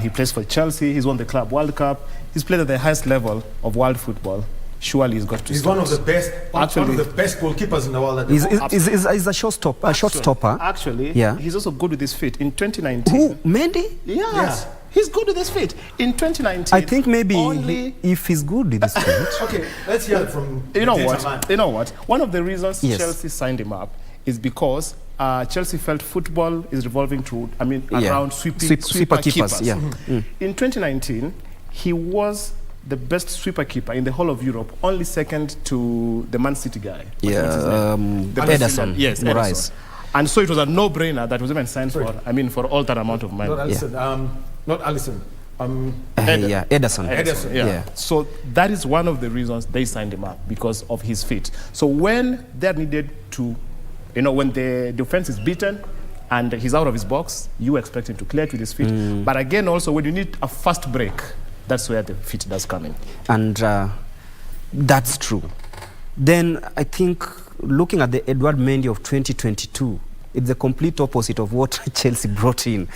He plays for Chelsea. He's won the Club World Cup. He's played at the highest level of world football. Surely he's got to He's start. one of the best, one of the best goalkeepers in the world. He's a shot stopper. Actually, yeah. He's also good with his feet. In 2019... Who? Mendy? Yes. Yeah. He's good with his feet. In 2019... I think maybe if he's good with his feet... Okay, let's hear it from You know what? One of the reasons Chelsea signed him up is because Chelsea felt football is revolving around sweeper keepers. Yeah. In 2019, he was the best sweeper keeper in the whole of Europe, only second to the Man City guy. Ederson. Yes, Ederson. And so it was a no-brainer that was even signed for all that amount of money. Not Alisson. Not Alisson. Ederson. Yeah. So that is one of the reasons they signed him up, because of his feet. So when they're needed to, when the defense is beaten and he's out of his box, you expect him to clear it with his feet. But again, also when you need a fast break, that's where the feet does come in. And that's true. Then I think looking at the Edward Mendy of 2022, it's the complete opposite of what Chelsea brought in.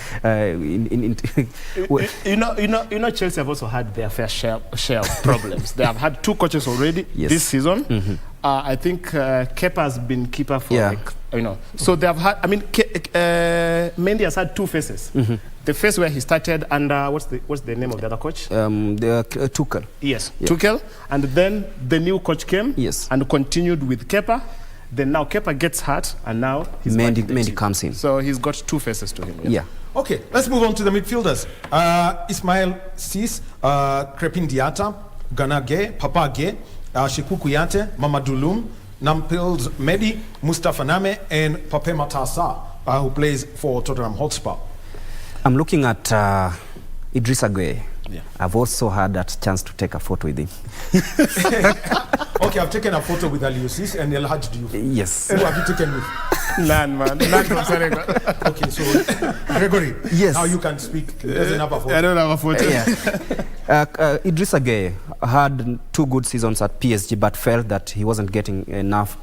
Chelsea have also had their fair share of problems. They have had 2 coaches already this season. I think Kepa has been keeper for So they have had. I mean, Mendy has had 2 phases. The phase where he started under what's the name of the other coach? Tuchel. Yes, Tuchel, and then the new coach came. And continued with Kepa. Then now Kepa gets hurt, and now Mendy comes in. So he's got 2 faces to him. Yeah. Okay, let's move on to the midfielders. Ismail Sis, Crepin Diatta, Gana Gay, Papa Gay, Shiku Kuyate, Mamadou Loum, Nampils Medi, Mustafa Name, and Pape Matassa, who plays for Tottenham Hotspur. I'm looking at Idrissa Gueye. I've also had that chance to take a photo with him. Okay, I've taken a photo with Aliusis and El Hadj Diouf. Yes. Who have you taken with? None, man. None from Senegal. Okay, so Gregory, yes. Now you can speak. He doesn't have a photo. I don't have a photo. Idrissa Gueye had 2 good seasons at PSG, but felt that he wasn't getting enough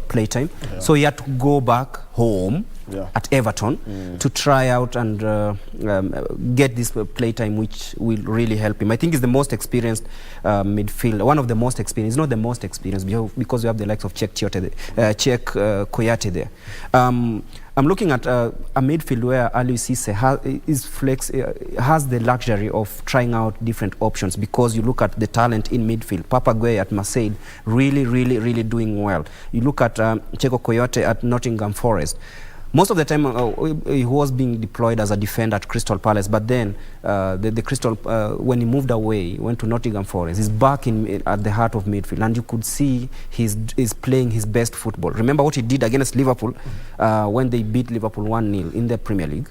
playtime. So he had to go back home at Everton to try out and get this playtime, which will really help him. I think he's the most experienced midfielder, one of the most experienced, not the most experienced, because we have the likes of Czech Koyate there. I'm looking at a midfield where Aliou Cisse has the luxury of trying out different options, because you look at the talent in midfield. Papa Gueye at Marseille, really doing well. You look at Checo Koyate at Nottingham Forest. Most of the time he was being deployed as a defender at Crystal Palace, but then when he moved away, went to Nottingham Forest, he's back at the heart of midfield, and you could see he's playing his best football. Remember what he did against Liverpool when they beat Liverpool 1-0 in the Premier League?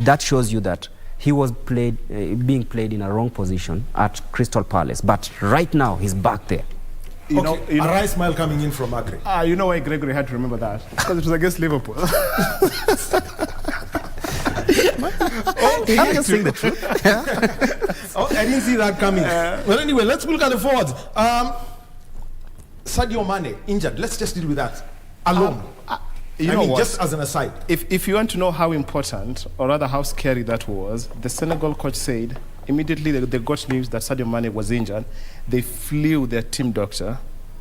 That shows you that he was being played in a wrong position at Crystal Palace, but right now he's back there. You know, a right smile coming in from Agri. You know why Gregory had to remember that? Because it was against Liverpool. I'm just saying the truth. I didn't see that coming. Well, anyway, let's look at the forwards. Sadio Mane, injured. Let's just deal with that alone. Just as an aside. If you want to know how important, or rather how scary that was, the Senegal coach said, immediately they got news that Sadio Mane was injured, they flew their team doctor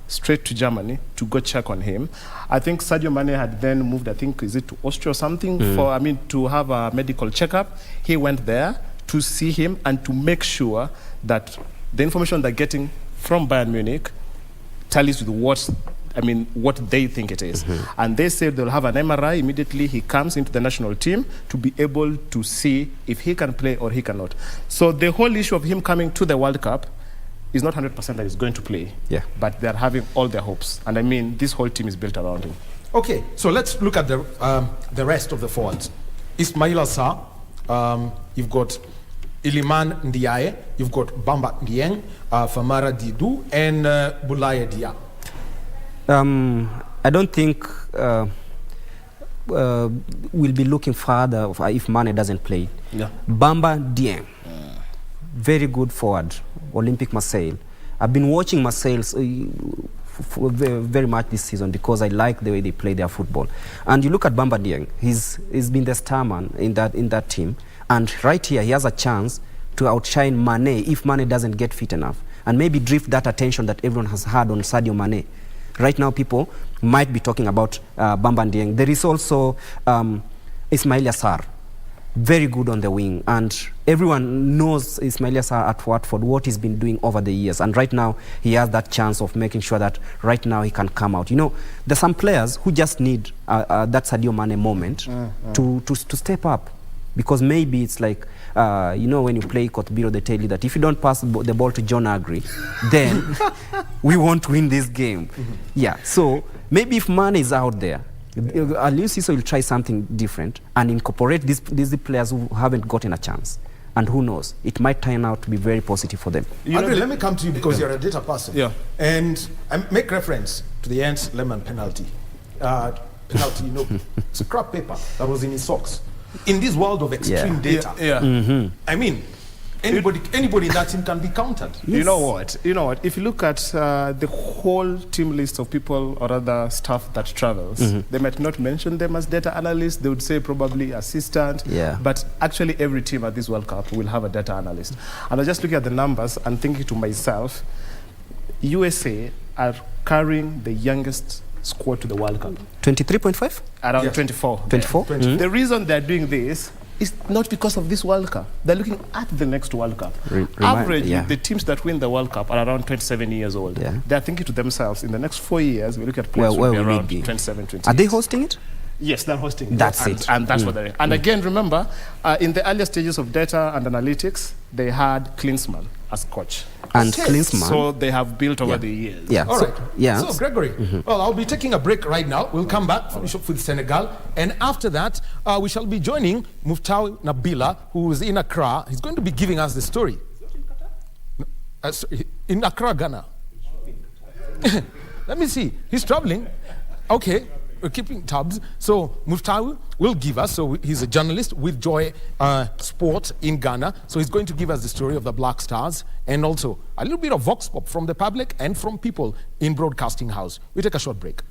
straight to Germany to go check on him. I think Sadio Mane had then moved, I think, is it to Austria or something, to have a medical checkup. He went there to see him and to make sure that the information they're getting from Bayern Munich tallies with what they think it is. And they said they'll have an MRI immediately he comes into the national team to be able to see if he can play or he cannot. So the whole issue of him coming to the World Cup is not 100% that he's going to play. But they're having all their hopes. And I mean, this whole team is built around him. Okay, so let's look at the rest of the forwards. Ismail Assar, you've got Iliman Ndiaye, you've got Bamba Dieng, Famara Didou, and Boulaye Dia. I don't think we'll be looking further if Mane doesn't play. Bamba Dieng, very good forward, Olympique Marseille. I've been watching Marseille very much this season because I like the way they play their football. And you look at Bamba Dieng, he's been the star man in that team. And right here, he has a chance to outshine Mane if Mane doesn't get fit enough. And maybe drift that attention that everyone has had on Sadio Mane. Right now, people might be talking about Bamba Dieng. There is also Ismail Assar, very good on the wing. And everyone knows Ismail Assar at Watford, what he's been doing over the years. And right now, he has that chance of making sure that right now he can come out. You know, there's some players who just need that Sadio Mane moment to step up. Because maybe it's like, when you play Kotbiro, they tell you that if you don't pass the ball to John Agri, then we won't win this game. So maybe if Mane is out there, Aliou Cisse will try something different and incorporate these players who haven't gotten a chance. and who knows, it might turn out to be very positive for them. Andre, let me come to you because you're a data person. Yeah. And I make reference to the Ant Lemon penalty. Penalty, scrap paper that was in his socks. In this world of extreme data, I mean, anybody in that team can be counted. Yes. You know what? If you look at the whole team list of people or other staff that travels, they might not mention them as data analysts. They would say probably assistant. Yeah. But actually, every team at this World Cup will have a data analyst. And I just looking at the numbers and thinking to myself, USA are carrying the youngest squad to the World Cup. 23.5? Around 24. 24? The reason they're doing this is not because of this World Cup. They're looking at the next World Cup. Averagely, the teams that win the World Cup are around 27 years old. Yeah. They're thinking to themselves, in the next 4 years, we look at players will be around 27, 28. Are they hosting it? Yes, they're hosting it. That's it. And that's what they're doing. And again, remember, in the earlier stages of data and analytics, they had Klinsmann as coach. And Klinsmann. So they have built over the years. Yeah. All right. Yeah. So, Gregory, well, I'll be taking a break right now. We'll come back, finish up with Senegal. And after that, we shall be joining Muftau Nabila, who is in Accra. He's going to be giving us the story. In Accra, Ghana. Let me see. He's traveling. Okay. We're keeping tabs. So Muftau will give us, so he's a journalist with Joy Sport in Ghana. So he's going to give us the story of the Black Stars and also a little bit of vox pop from the public and from people in Broadcasting House. We take a short break.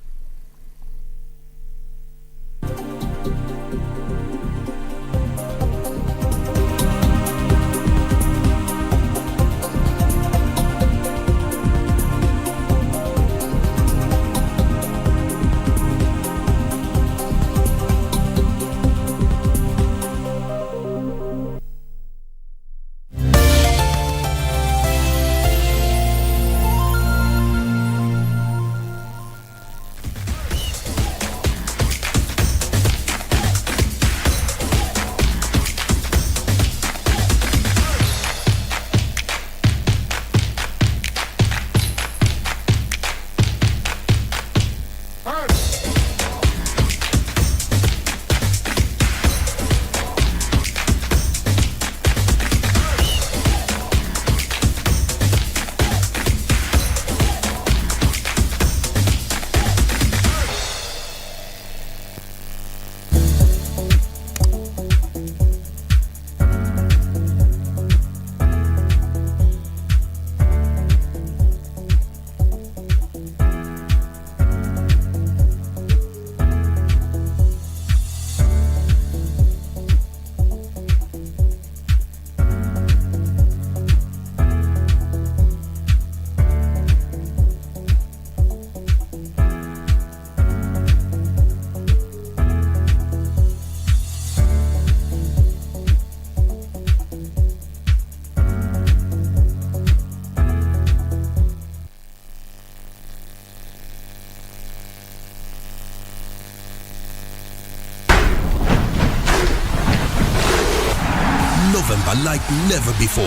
November like never before.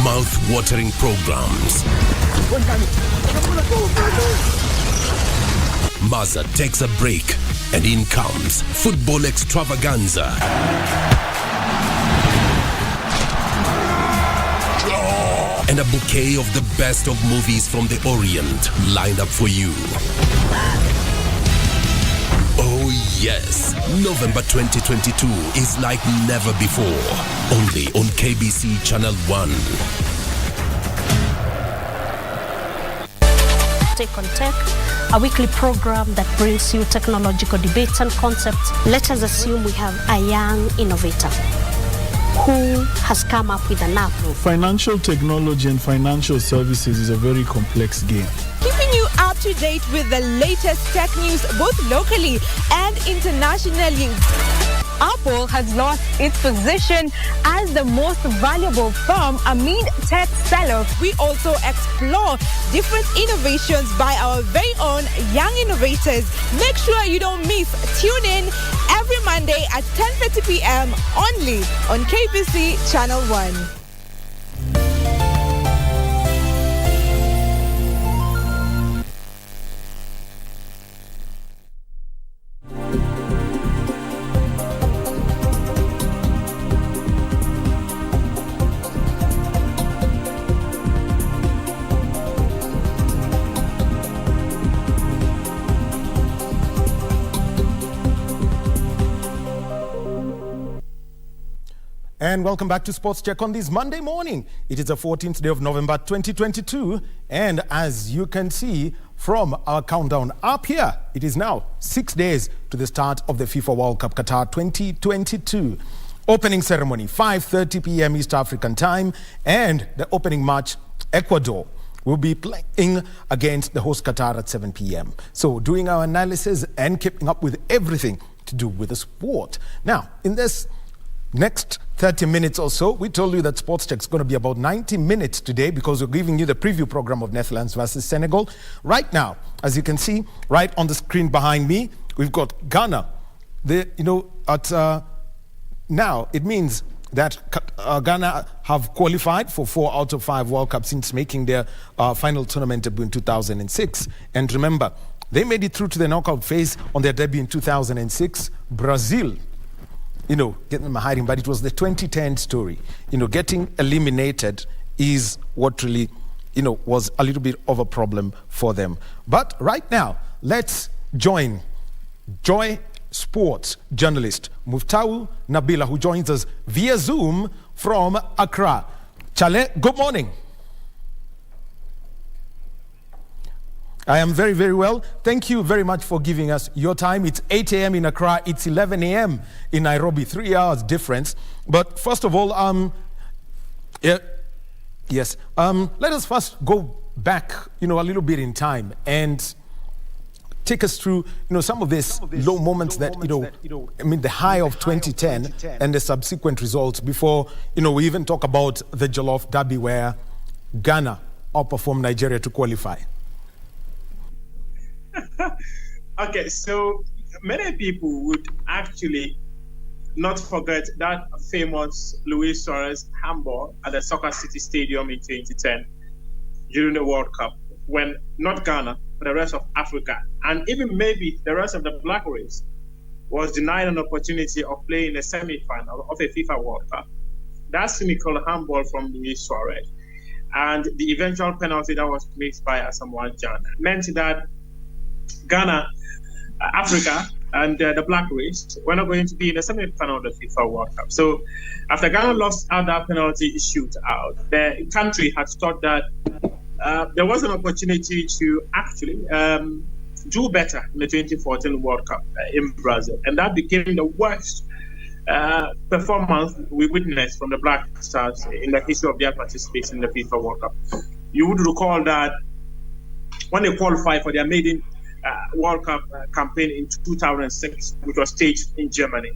Mouth-watering programs. Maza takes a break and in comes football extravaganza. And a bouquet of the best of movies from the Orient lined up for you. Oh yes, November 2022 is like never before. Only on KBC Channel 1. Take on Tech, a weekly program that brings you technological debates and concepts. Let us assume we have a young innovator who has come up with an app. Financial technology and financial services is a very complex game. Keeping you up to date with the latest tech news both locally and internationally. Apple has lost its position as the most valuable firm amid tech sell-off. We also explore different innovations by our very own young innovators. Make sure you don't miss. Tune in every Monday at 10:30 p.m. only on KBC Channel 1. And welcome back to Sports Check on this Monday morning. It is the 14th day of November 2022. And as you can see from our countdown up here, it is now 6 days to the start of the FIFA World Cup Qatar 2022. Opening ceremony, 5:30 p.m. East African time. And the opening match, Ecuador will be playing against the host Qatar at 7 p.m. So doing our analysis and keeping up with everything to do with the sport. Now, in this next 30 minutes or so, we told you that Sports Check is going to be about 90 minutes today because we're giving you the preview program of Netherlands versus Senegal. Right now, as you can see, right on the screen behind me, we've got Ghana. Now it means that Ghana have qualified for 4 out of 5 World Cups since making their final tournament debut in 2006. And remember, they made it through to the knockout phase on their debut in 2006. Brazil, getting them hiding, but it was the 2010 story. Getting eliminated is what really, was a little bit of a problem for them. But right now, let's join Joy Sports journalist Muftau Nabila, who joins us via Zoom from Accra. Chale, good morning. I am very, very well. Thank you very much for giving us your time. It's 8 a.m. in Accra. It's 11 a.m. in Nairobi. 3 hours difference. But first of all, let us first go back, a little bit in time and take us through, some of these low moments that, the high of 2010 and the subsequent results before, we even talk about the Jollof Derby where Ghana outperformed Nigeria to qualify. Okay, so many people would actually not forget that famous Luis Suarez handball at the Soccer City Stadium in 2010 during the World Cup, when not Ghana, but the rest of Africa, and even maybe the rest of the Black race, was denied an opportunity of playing the semi-final of a FIFA World Cup. That cynical handball from Luis Suarez and the eventual penalty that was missed by Asamoah Gyan meant that Ghana, Africa, and the Black race were not going to be in the semi-final of the FIFA World Cup. So after Ghana lost out that penalty shootout, the country had thought that there was an opportunity to actually do better in the 2014 World Cup in Brazil. And that became the worst performance we witnessed from the Black Stars in the history of their participation in the FIFA World Cup. You would recall that when they qualified for their maiden World Cup campaign in 2006, which was staged in Germany,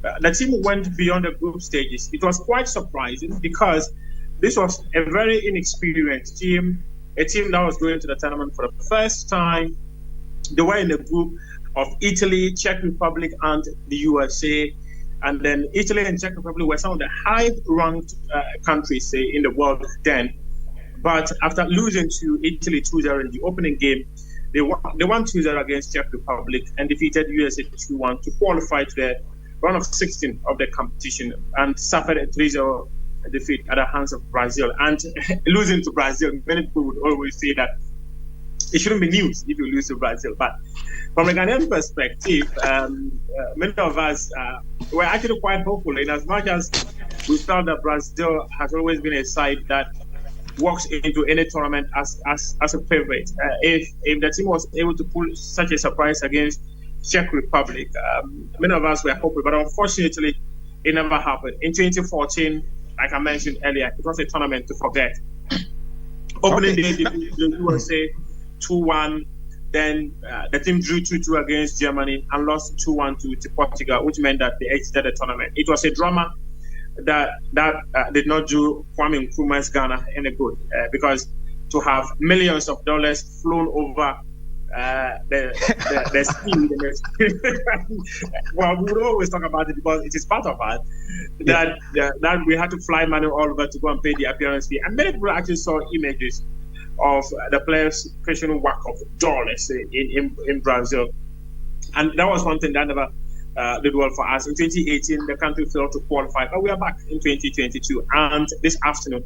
the team went beyond the group stages. It was quite surprising because this was a very inexperienced team, a team that was going to the tournament for the first time. They were in a group of Italy, Czech Republic, and the USA. And then Italy and Czech Republic were some of the high-ranked countries in the world then. But after losing to Italy 2-0 in the opening game, they won 2-0 against Czech Republic and defeated USA 2-1 to qualify to the round of 16 of the competition and suffered a 3-0 defeat at the hands of Brazil. And losing to Brazil, many people would always say that it shouldn't be news if you lose to Brazil. But from a Ghanaian perspective, many of us were actually quite hopeful, in as much as we felt that Brazil has always been a side that walks into any tournament as a favorite. If the team was able to pull such a surprise against Czech Republic, many of us were hopeful, but unfortunately, it never happened. In 2014, like I mentioned earlier, it was a tournament to forget. Opening day, the USA 2-1. Then the team drew 2-2 against Germany and lost 2-1 to Portugal, which meant that they exited the tournament. It was a drama that did not do Kwame Nkrumah's Ghana any good, because to have millions of dollars flown over the sea, well, we would always talk about it because it is part of us, that we had to fly money all over to go and pay the appearance fee. And many people actually saw images of the players fetching whack of dollars in Brazil. And that was one thing that never did well for us. In 2018, the country failed to qualify, but we are back in 2022. And this afternoon,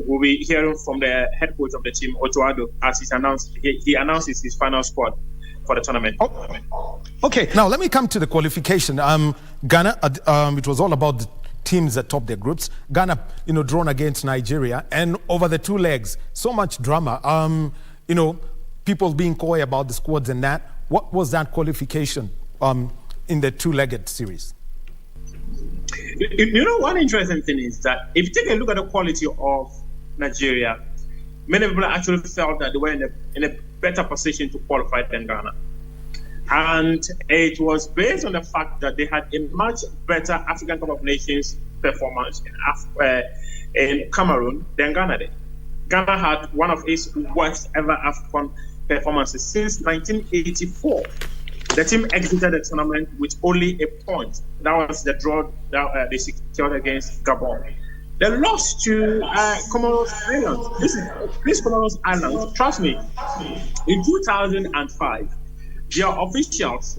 we'll be hearing from the head coach of the team, Otoado, as he announces his final squad for the tournament. Okay, now let me come to the qualification. Ghana, it was all about teams that top their groups. Ghana, drawn against Nigeria, and over the two legs, so much drama. People being coy about the squads and that. What was that qualification in the two-legged series? One interesting thing is that if you take a look at the quality of Nigeria, many people actually felt that they were in a better position to qualify than Ghana. And it was based on the fact that they had a much better African Cup of Nations performance in Cameroon than Ghana did. Ghana had one of its worst ever African performances since 1984. The team exited the tournament with only a point. That was the draw that they secured against Gabon. They lost to Comoros Islands. This Comoros Islands, trust me, in 2005, their officials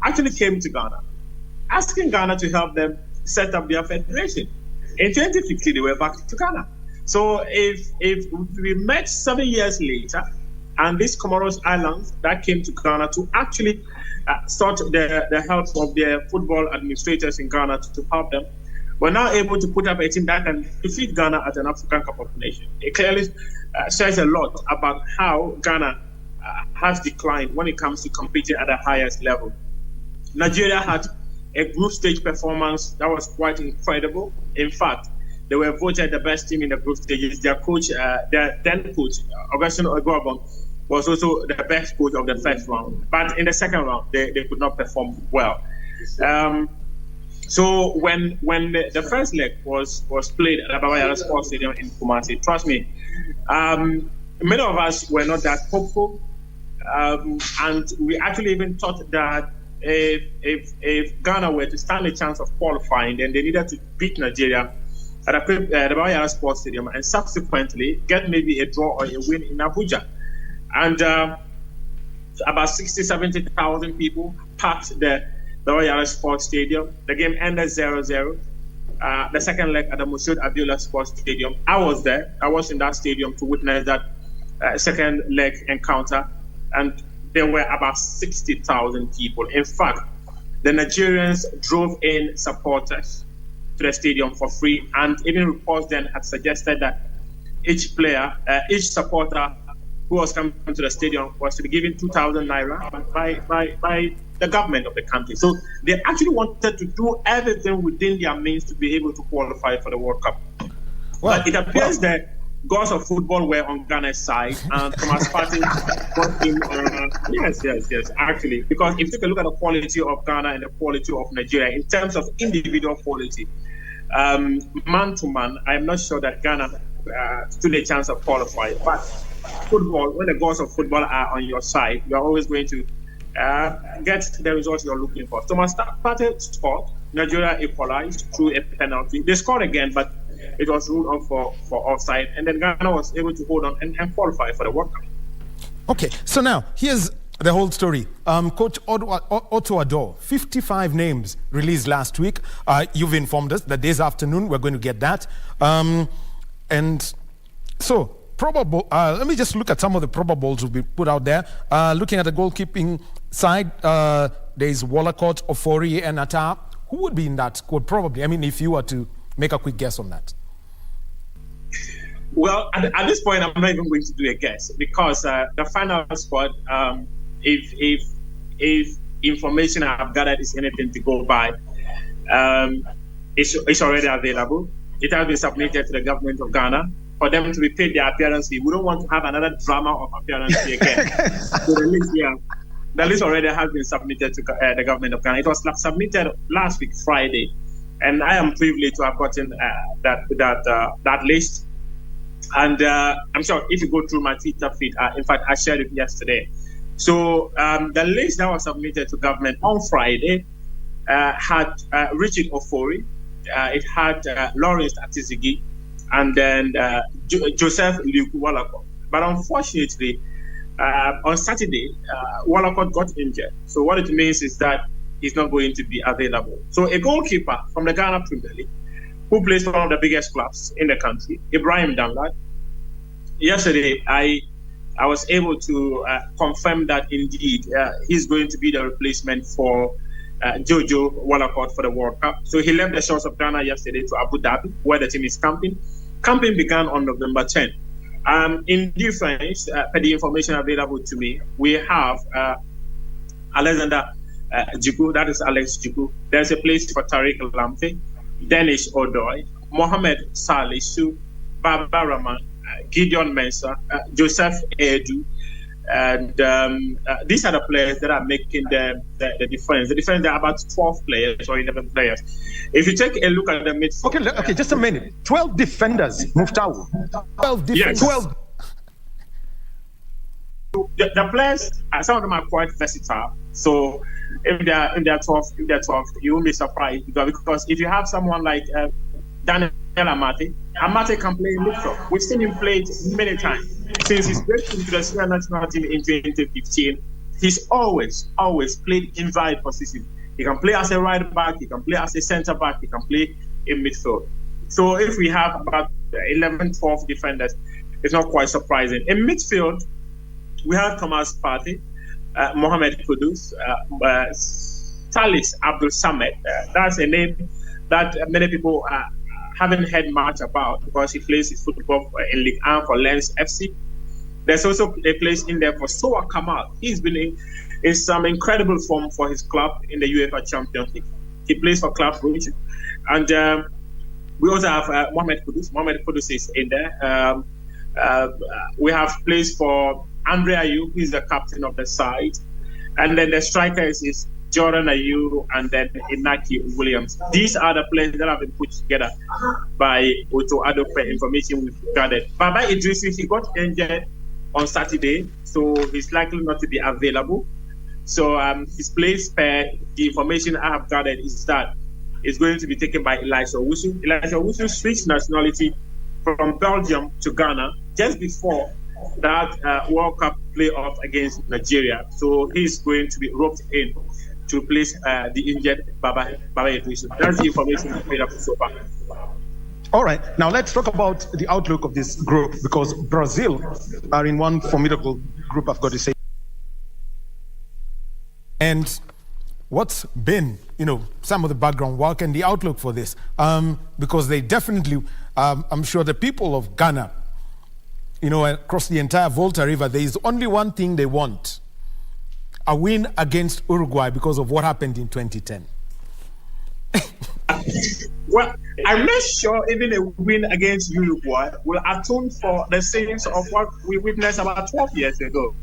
actually came to Ghana, asking Ghana to help them set up their federation. In 2015, they were back to Ghana. So if we met 7 years later, and these Comoros Islands that came to Ghana to actually sought the help of their football administrators in Ghana to help them, we're now able to put up a team that can defeat Ghana at an African Cup of Nations. It clearly says a lot about how Ghana has declined when it comes to competing at the highest level. Nigeria had a group stage performance that was quite incredible. In fact, they were voted the best team in the group stages. Their coach, their then coach, Augustine Oguabon, was also the best coach of the first round. But in the second round, they could not perform well. So when the first leg was played at Abawayara Sports Stadium in Kumasi, trust me, many of us were not that hopeful. And we actually even thought that if Ghana were to stand a chance of qualifying, then they needed to beat Nigeria at the Abawayara Sports Stadium and subsequently get maybe a draw or a win in Abuja. And about 70,000 people packed the Abawayara Sports Stadium. The game ended 0-0. The second leg at the Moshood Abiola Sports Stadium. I was there. I was in that stadium to witness that second leg encounter. And there were about 60,000 people. In fact, the Nigerians drove in supporters to the stadium for free, and even reports then had suggested that each player, each supporter who was coming to the stadium was to be given 2,000 naira by the government of the country. So they actually wanted to do everything within their means to be able to qualify for the World Cup. Well, but it appears that gods of football were on Ghana's side, and Thomas Partey got in. Yes, actually, because if you take a look at the quality of Ghana and the quality of Nigeria in terms of individual quality, man to man, I'm not sure that Ghana stood a chance of qualifying. But football, when the gods of football are on your side, you are always going to get the results you're looking for. Thomas Partey scored. Nigeria equalized through a penalty. They scored again, but it was ruled out for offside, and then Ghana was able to hold on and qualify for the World Cup. Okay, so now here's the whole story. Coach Otto Addo, 55 names released last week. You've informed us that this afternoon we're going to get that. And so, probable. Let me just look at some of the probables will be put out there. Looking at the goalkeeping side, there's Wallacott, Ofori, and Atta. Who would be in that squad? Probably. I mean, if you were to make a quick guess on that. Well, at this point, I'm not even going to do a guess because the final squad, if information I've gathered is anything to go by, it's already available. It has been submitted to the government of Ghana for them to be paid their appearance fee. We don't want to have another drama of appearance fee again. So the list already has been submitted to the government of Ghana. It was submitted last week, Friday. And I am privileged to have gotten that list. And I'm sure if you go through my Twitter feed, in fact, I shared it yesterday. So the list that was submitted to government on Friday had Richard Ofori, it had Lawrence Atizigi, and then Joseph Luke Wallacott. But unfortunately, on Saturday, Wallacott got injured. So what it means is that he's not going to be available. So a goalkeeper from the Ghana Premier League, who plays for one of the biggest clubs in the country, Ibrahim Danlad. Yesterday, I was able to confirm that indeed he's going to be the replacement for Jojo Wallacott for the World Cup. So he left the shores of Ghana yesterday to Abu Dhabi, where the team is camping. Camping began on November 10. In defense, per the information available to me, we have Alexander Jiku, that is Alex Jiku. There's a place for Tariq Lamte, Danish Odoy, Mohamed Salisu, Baba Rahman, Gideon Mensah, Joseph Edu, and these are the players that are making the difference. The difference, there are about 12 players or 11 players. If you take a look at the midfield... Okay, just a minute. 12 defenders, Muftau. 12 defenders. Yes. 12. The players, some of them are quite versatile. So if they're 12, you won't be surprised, because if you have someone like Daniel Amate can play in midfield. We've seen him play many times. Since his break into the senior national team in 2015, he's always played inside position. He can play as a right back, he can play as a centre back, he can play in midfield. So if we have about 11, 12 defenders, it's not quite surprising. In midfield, we have Thomas Partey, Mohamed Kudus, Salis Abdul Samed. That's a name that many people haven't heard much about, because he plays his football in Ligue 1 for Lens FC. There's also a place in there for Soa Kamal. He's been in some incredible form for his club in the UEFA Champions League. He plays for Club Brugge. And we also have Mohamed Kudus. Mohamed Kudus is in there. We have place for Andre Ayew, who is the captain of the side. And then the striker is Jordan Ayew, and then Inaki Williams. These are the players that have been put together by Otto Addo, information we've gathered. Baba Idrissi, he got injured on Saturday, so he's likely not to be available. So his place, per the information I have gathered, is that it's going to be taken by Elisha Owusu. Elisha Owusu switched nationality from Belgium to Ghana just before that World Cup playoff against Nigeria. So he's going to be roped in to replace the injured Baba Idrissi. That's the information we've made up so far. All right, now let's talk about the outlook of this group, because Brazil are in one formidable group, I've got to say. And what's been, some of the background work and the outlook for this? Because they definitely, I'm sure the people of Ghana, across the entire Volta River, there is only one thing they want: a win against Uruguay, because of what happened in 2010. Well, I'm not sure even a win against Uruguay will atone for the sins of what we witnessed about 12 years ago.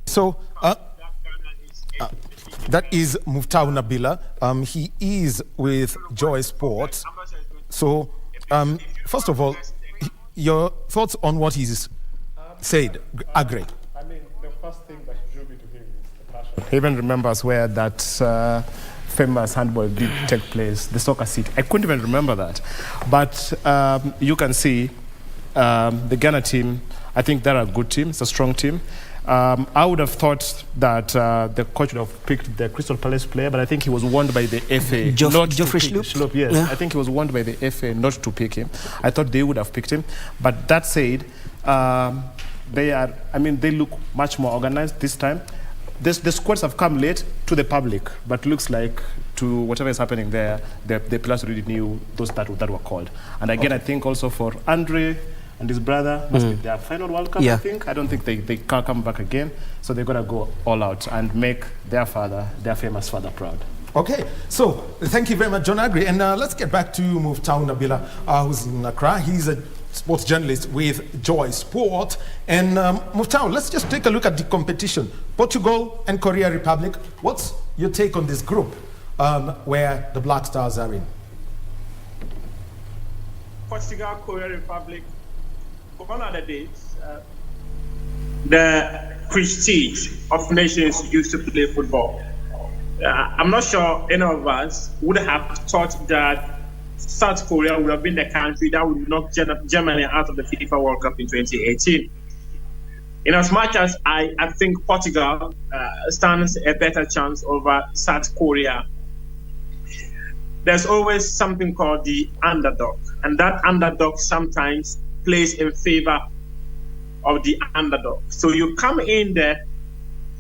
So that is Muftau Nabila. He is with Joy Sports. So first of all, your thoughts on what he's said are great. I mean, the first thing that drew me to him is the passion. He even remembers where that famous handball did take place, the soccer seat. I couldn't even remember that. But you can see the Ghana team, I think they're a good team. It's a strong team. I would have thought that the coach would have picked the Crystal Palace player, but I think he was warned by the FA Geoffrey Schlupp. Yes, yeah. I think he was warned by the FA not to pick him. I thought they would have picked him. But that said, they look much more organized this time. The squads have come late to the public, but looks like to whatever is happening there, the players already knew those that were called. And again, I think also for Andre and his brother, must be their final World Cup, I think. I don't think they can't come back again. So they're going to go all out and make their father, their famous father, proud. Okay, so thank you very much, John Agri. And let's get back to Muftau Nabila, who's in Accra. He's a sports journalist with Joy Sport. And Muftau, let's just take a look at the competition. Portugal and Korea Republic. What's your take on this group where the Black Stars are in? Portugal, Korea Republic, gone are the days, the prestige of nations used to play football. I'm not sure any of us would have thought that South Korea would have been the country that would knock Germany out of the FIFA World Cup in 2018. In as much as I think Portugal stands a better chance over South Korea, there's always something called the underdog. And that underdog sometimes plays in favor of the underdog. So you come in there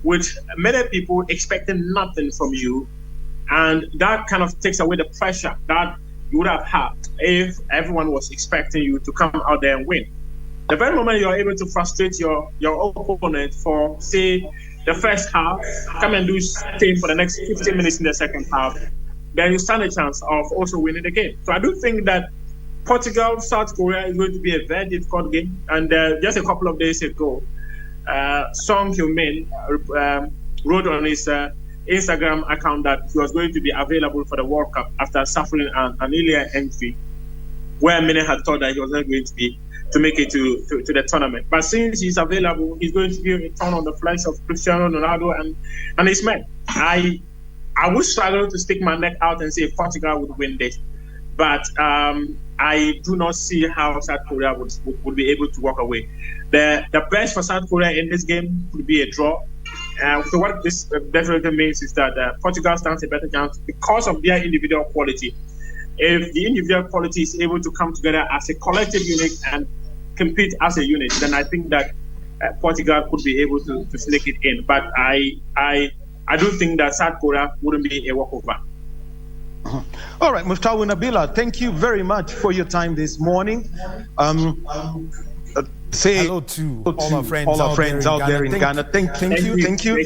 with many people expecting nothing from you, and that kind of takes away the pressure that you would have had if everyone was expecting you to come out there and win. The very moment you're able to frustrate your opponent for, say, the first half, come and do same for the next 15 minutes in the second half, then you stand a chance of also winning the game. So I do think that Portugal, South Korea is going to be a very difficult game. And just a couple of days ago, Song Heung-min wrote on his Instagram account that he was going to be available for the World Cup after suffering an earlier injury, where many had thought that he was not going to make it to the tournament. But since he's available, he's going to be a turn on the flanks of Cristiano Ronaldo and his men. I would struggle to stick my neck out and say Portugal would win this, but I do not see how South Korea would be able to walk away. The best for South Korea in this game would be a draw. So what this definitely means is that Portugal stands a better chance because of their individual quality. If the individual quality is able to come together as a collective unit and compete as a unit, then I think that Portugal could be able to sneak it in. But I do think that South Korea wouldn't be a walkover. All right, Muftahu Nabila, thank you very much for your time this morning. Say hello to all our friends out there in Ghana. Thank you.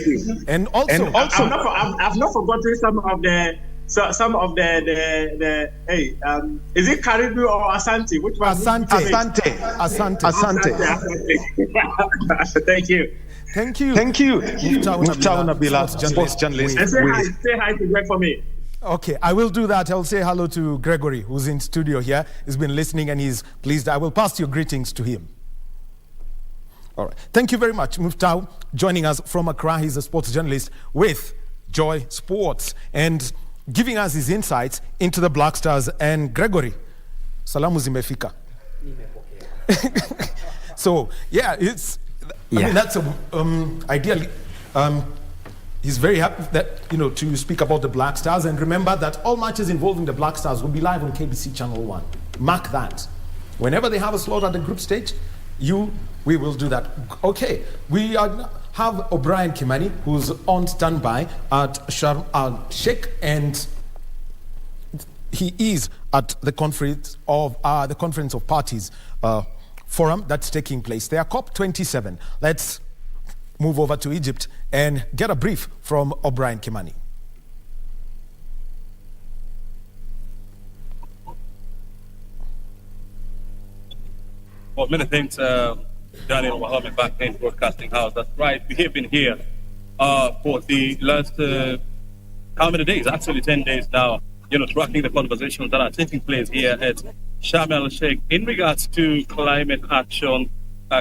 And also, I've not forgotten some of the hey, is it Caribou or Asante? Which one? Asante. Thank you. Muftahu Nabila, sports journalist. And say hi to Greg for me. Okay, I will do that. I'll say hello to Gregory, who's in studio here. He's been listening and he's pleased. I will pass your greetings to him. All right. Thank you very much, Muftahu, joining us from Accra. He's a sports journalist with Joy Sports and giving us his insights into the Black Stars. And Gregory, salamu zimefika. So, yeah, I mean, that's ideally. He's very happy that, to speak about the Black Stars. And remember that all matches involving the Black Stars will be live on KBC Channel 1. Mark that. Whenever they have a slot at the group stage, we will do that. Okay, we have O'Brien Kimani, who's on standby at Sharm el-Sheikh, and he is at the Conference of Parties forum that's taking place. They are COP27. Let's move over to Egypt and get a brief from O'Brien Kimani. Well, many thanks, Daniel Wahome, back in Broadcasting House. That's right. We have been here for the last, how many days? Actually, 10 days now, tracking the conversations that are taking place here at Sharm el-Sheikh in regards to climate action,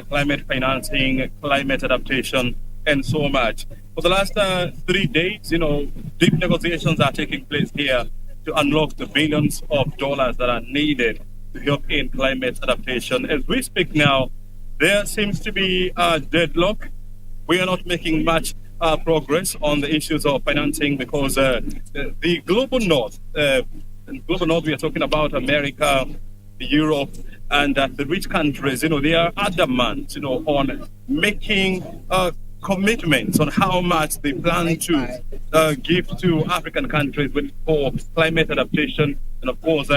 climate financing, climate adaptation, and so much. For the last 3 days, deep negotiations are taking place here to unlock the billions of dollars that are needed to help in climate adaptation. As we speak now, there seems to be a deadlock. We are not making much progress on the issues of financing because the global north, we are talking about America, Europe, and the rich countries, they are adamant, on making commitments on how much they plan to give to African countries for climate adaptation and, of course,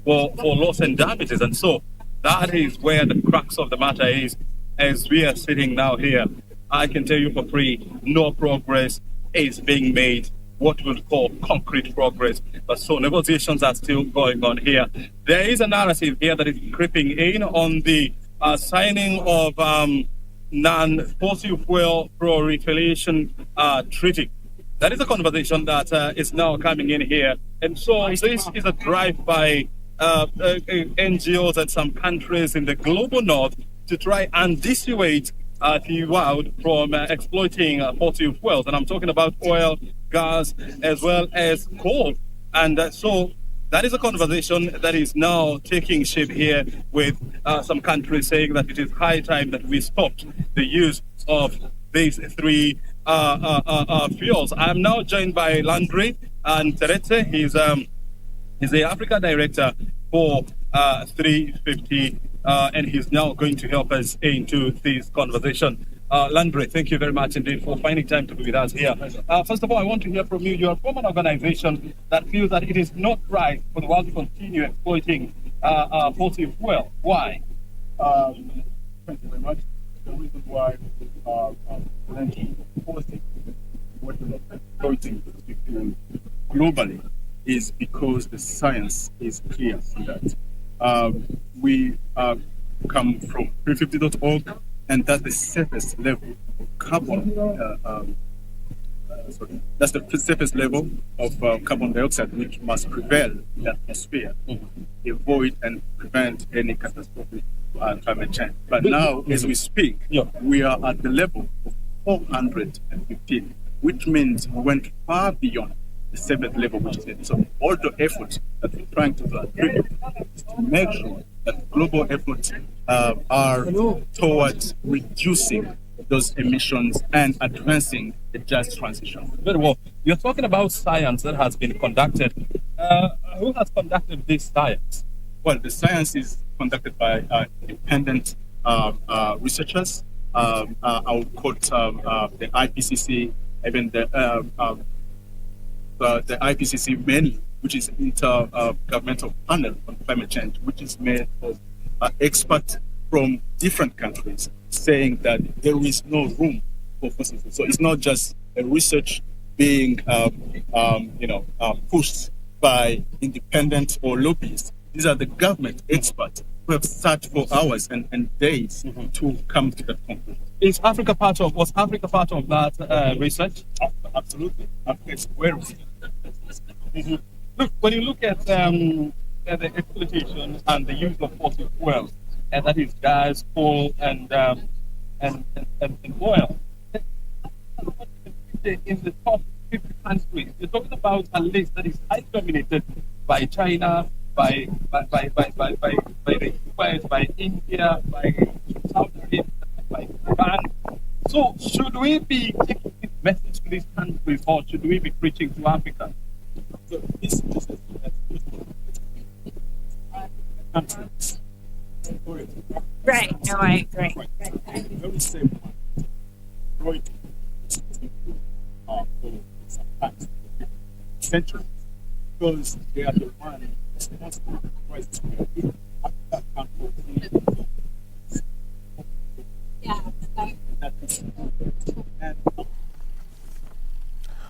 for loss and damages. And so that is where the crux of the matter is. As we are sitting now here, I can tell you for free, no progress is being made, what we'll call concrete progress. But so negotiations are still going on here. There is a narrative here that is creeping in on the signing of non-fossil fuel proliferation treaty. That is a conversation that is now coming in here. And so this is a drive by NGOs and some countries in the global north to try and dissuade the world from exploiting fossil fuels. And I'm talking about oil, gas, as well as coal. And so that is a conversation that is now taking shape here with some countries saying that it is high time that we stopped the use of these three fuels. I'm now joined by Landry and Teretse. He's the Africa Director for 350, and he's now going to help us into this conversation. Landry, thank you very much indeed for finding time to be with us here. First of all, I want to hear from you. You're from an organization that feels that it is not right for the world to continue exploiting fossil fuel. Why? Thank you very much. The reason why policy exploiting fuel globally is because the science is clear on that. We come from 350.org, and that's the safest level of carbon. That's the safest level of carbon dioxide which must prevail in the atmosphere, avoid and prevent any catastrophic climate change. But now, as we speak, we are at the level of 415, which means we went far beyond the safest level, which is it. So all the efforts that we're trying to do is to make sure that global efforts are towards reducing those emissions and advancing the just transition. Very well. You're talking about science that has been conducted. Who has conducted this science? Well, the science is conducted by independent researchers. I would quote the IPCC, even the IPCC mainly, which is intergovernmental panel on climate change, which is made of experts from different countries, saying that there is no room for fossil fuels. So it's not just a research being pushed by independent or lobbyists. These are the government experts who have sat for hours and days to come to that conclusion. Was Africa part of that research? Absolutely. Africa is well researched. Look, when you look at the exploitation and the use of fossil fuels, and that is gas, coal, and oil, in the top 50 countries, you're talking about a list that is highly dominated by China, by the US, by India, by South Korea, by Japan. So should we be taking this message to these countries, or should we be preaching to Africa? So this is countries. Right, no, I agree. Very same one. For sometimes centuries, because they are the one responsible for the crisis we are in. Africa can't fulfill.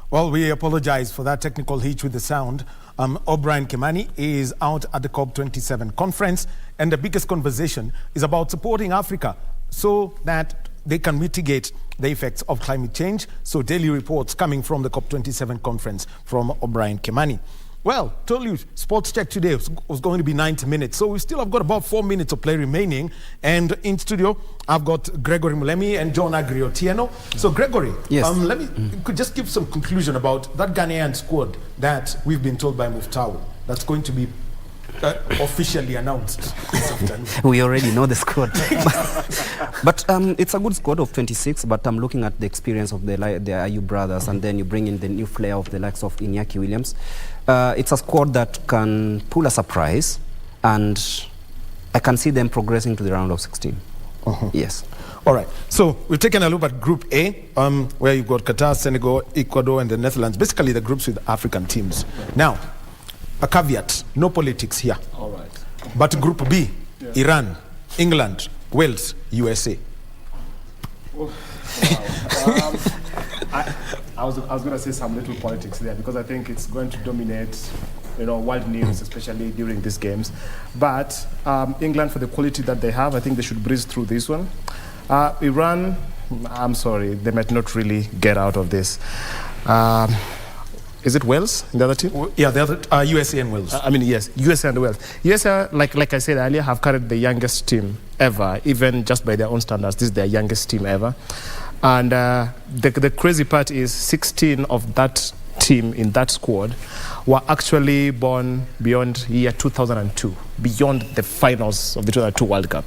Well, we apologize for that technical hitch with the sound. O'Brien Kimani is out at the COP27 conference, and the biggest conversation is about supporting Africa so that they can mitigate the effects of climate change. So daily reports coming from the COP27 conference from O'Brien Kimani. Well, told you, Sports Check today was going to be 90 minutes. So we still have got about 4 minutes of play remaining. And in studio, I've got Gregory Mulemi and John Agriotieno. So Gregory, yes. Let me could just give some conclusion about that Ghanaian squad that we've been told by Muftau that's going to be officially announced this afternoon. We already know the squad. But it's a good squad of 26, but I'm looking at the experience of the Ayew brothers, and then you bring in the new flair of the likes of Iñaki Williams. It's a squad that can pull a surprise, and I can see them progressing to the round of 16. Yes. All right. So we've taken a look at Group A, where you've got Qatar, Senegal, Ecuador, and the Netherlands. Basically, the groups with African teams. Now, a caveat, no politics here. All right. But Group B, Iran, England, Wales, USA. Wow. I was going to say some little politics there because I think it's going to dominate, world news, especially during these games. But England, for the quality that they have, I think they should breeze through this one. Iran, I'm sorry, they might not really get out of this. is it Wales in the other team? Yeah, the other USA and Wales. Yes, USA and Wales. USA, like I said earlier, have carried the youngest team ever, even just by their own standards. This is their youngest team ever. And the crazy part is 16 of that team in that squad were actually born beyond year 2002, beyond the finals of the 2002 World Cup.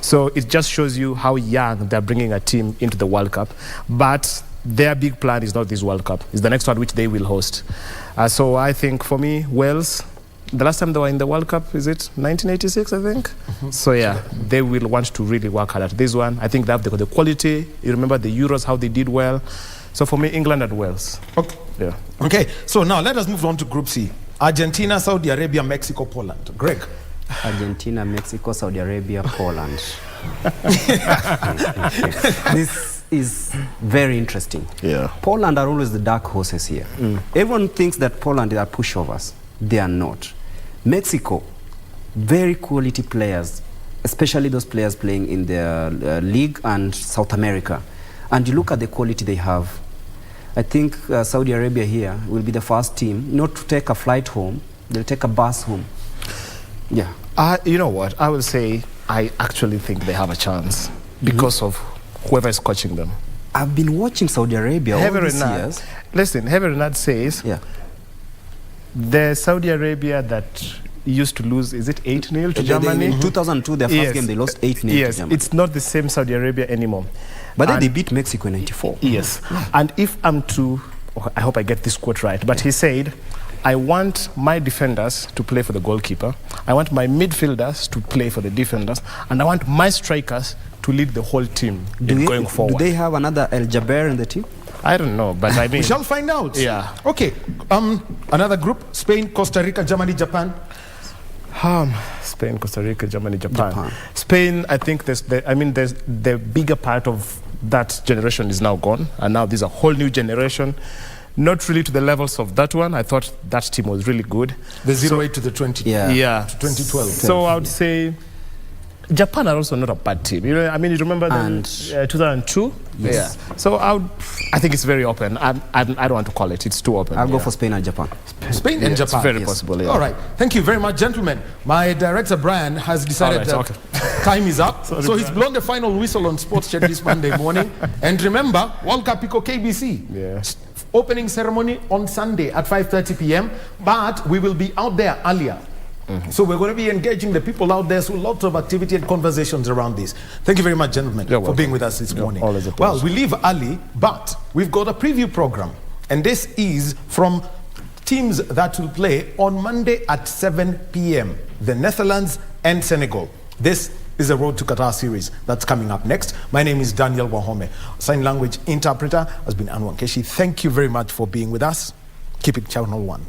So it just shows you how young they're bringing a team into the World Cup. But their big plan is not this World Cup. It's the next one which they will host. So I think for me, Wales, the last time they were in the World Cup, is it 1986, I think? So yeah, they will want to really work hard at this one. I think they have the quality. You remember the Euros, how they did well. So for me, England and Wales. Okay. Yeah. Okay, so now let us move on to Group C. Argentina, Saudi Arabia, Mexico, Poland. Greg. Argentina, Mexico, Saudi Arabia, Poland. This is very interesting. Yeah. Poland are always the dark horses here. Everyone thinks that Poland are pushovers. They are not. Mexico, very quality players, especially those players playing in the league and South America. And you look at the quality they have. I think Saudi Arabia here will be the first team not to take a flight home. They'll take a bus home. Yeah. You know what? I will say I actually think they have a chance because of whoever is coaching them. I've been watching Saudi Arabia all these years. Listen, Heavy Renard says the Saudi Arabia that used to lose, is it 8-0 to Germany? In 2002, their first game, they lost 8-0 to Germany. It's not the same Saudi Arabia anymore. But then they beat Mexico in 94. Yes. And if I'm to, I hope I get this quote right, but he said, I want my defenders to play for the goalkeeper. I want my midfielders to play for the defenders. And I want my strikers to lead the whole team going forward. Do they have another El Jaber in the team? I don't know, but I mean... We shall find out. Yeah. Okay. Another group, Spain, Costa Rica, Germany, Japan. Spain, Costa Rica, Germany, Japan. Spain, I think there's the bigger part of that generation is now gone, and now there's a whole new generation. Not really to the levels of that one. I thought that team was really good. The 0-8 to the 20. Yeah. To 2012. So I would say Japan are also not a bad team. You know, you remember them 2002? Yes. Yeah. So I think it's very open. I don't want to call it. It's too open. I'll go for Spain and Japan. Spain and Japan. It's very possible, yeah. All right. Thank you very much, gentlemen. My director, Brian, has decided that time is up. So he's blown the final whistle on Sports Chat this Monday morning. And remember, World Cup Pico KBC. Yeah. Opening ceremony on Sunday at 5:30 p.m. But we will be out there earlier. So we're going to be engaging the people out there, so lots of activity and conversations around this. Thank you very much, gentlemen, for being with us this morning. Always a pleasure. Well, we leave early, but we've got a preview program. And this is from teams that will play on Monday at 7 p.m. The Netherlands and Senegal. This is a Road to Qatar series that's coming up next. My name is Daniel Wahome. Sign language interpreter has been Anwan Keshi. Thank you very much for being with us. Keep it Channel 1.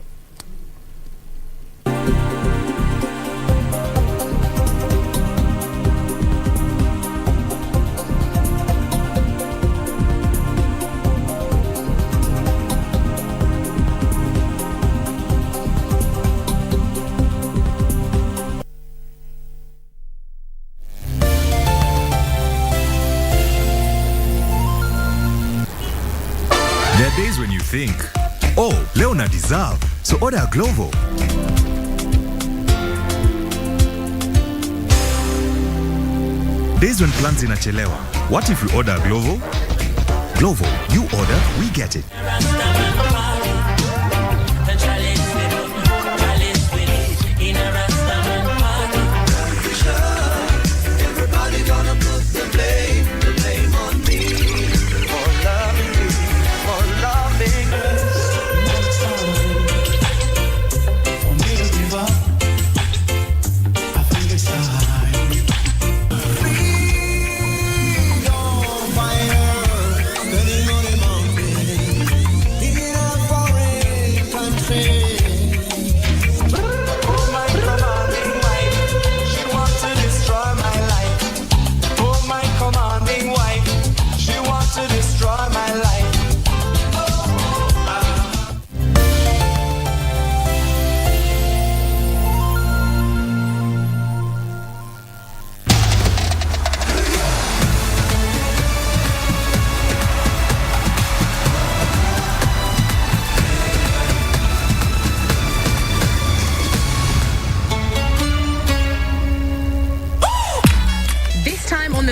There are days when you think, oh, leo na deserve, so order a Glovo. Days when plans inachelewa. What if we order a Glovo? Glovo, you order, we get it.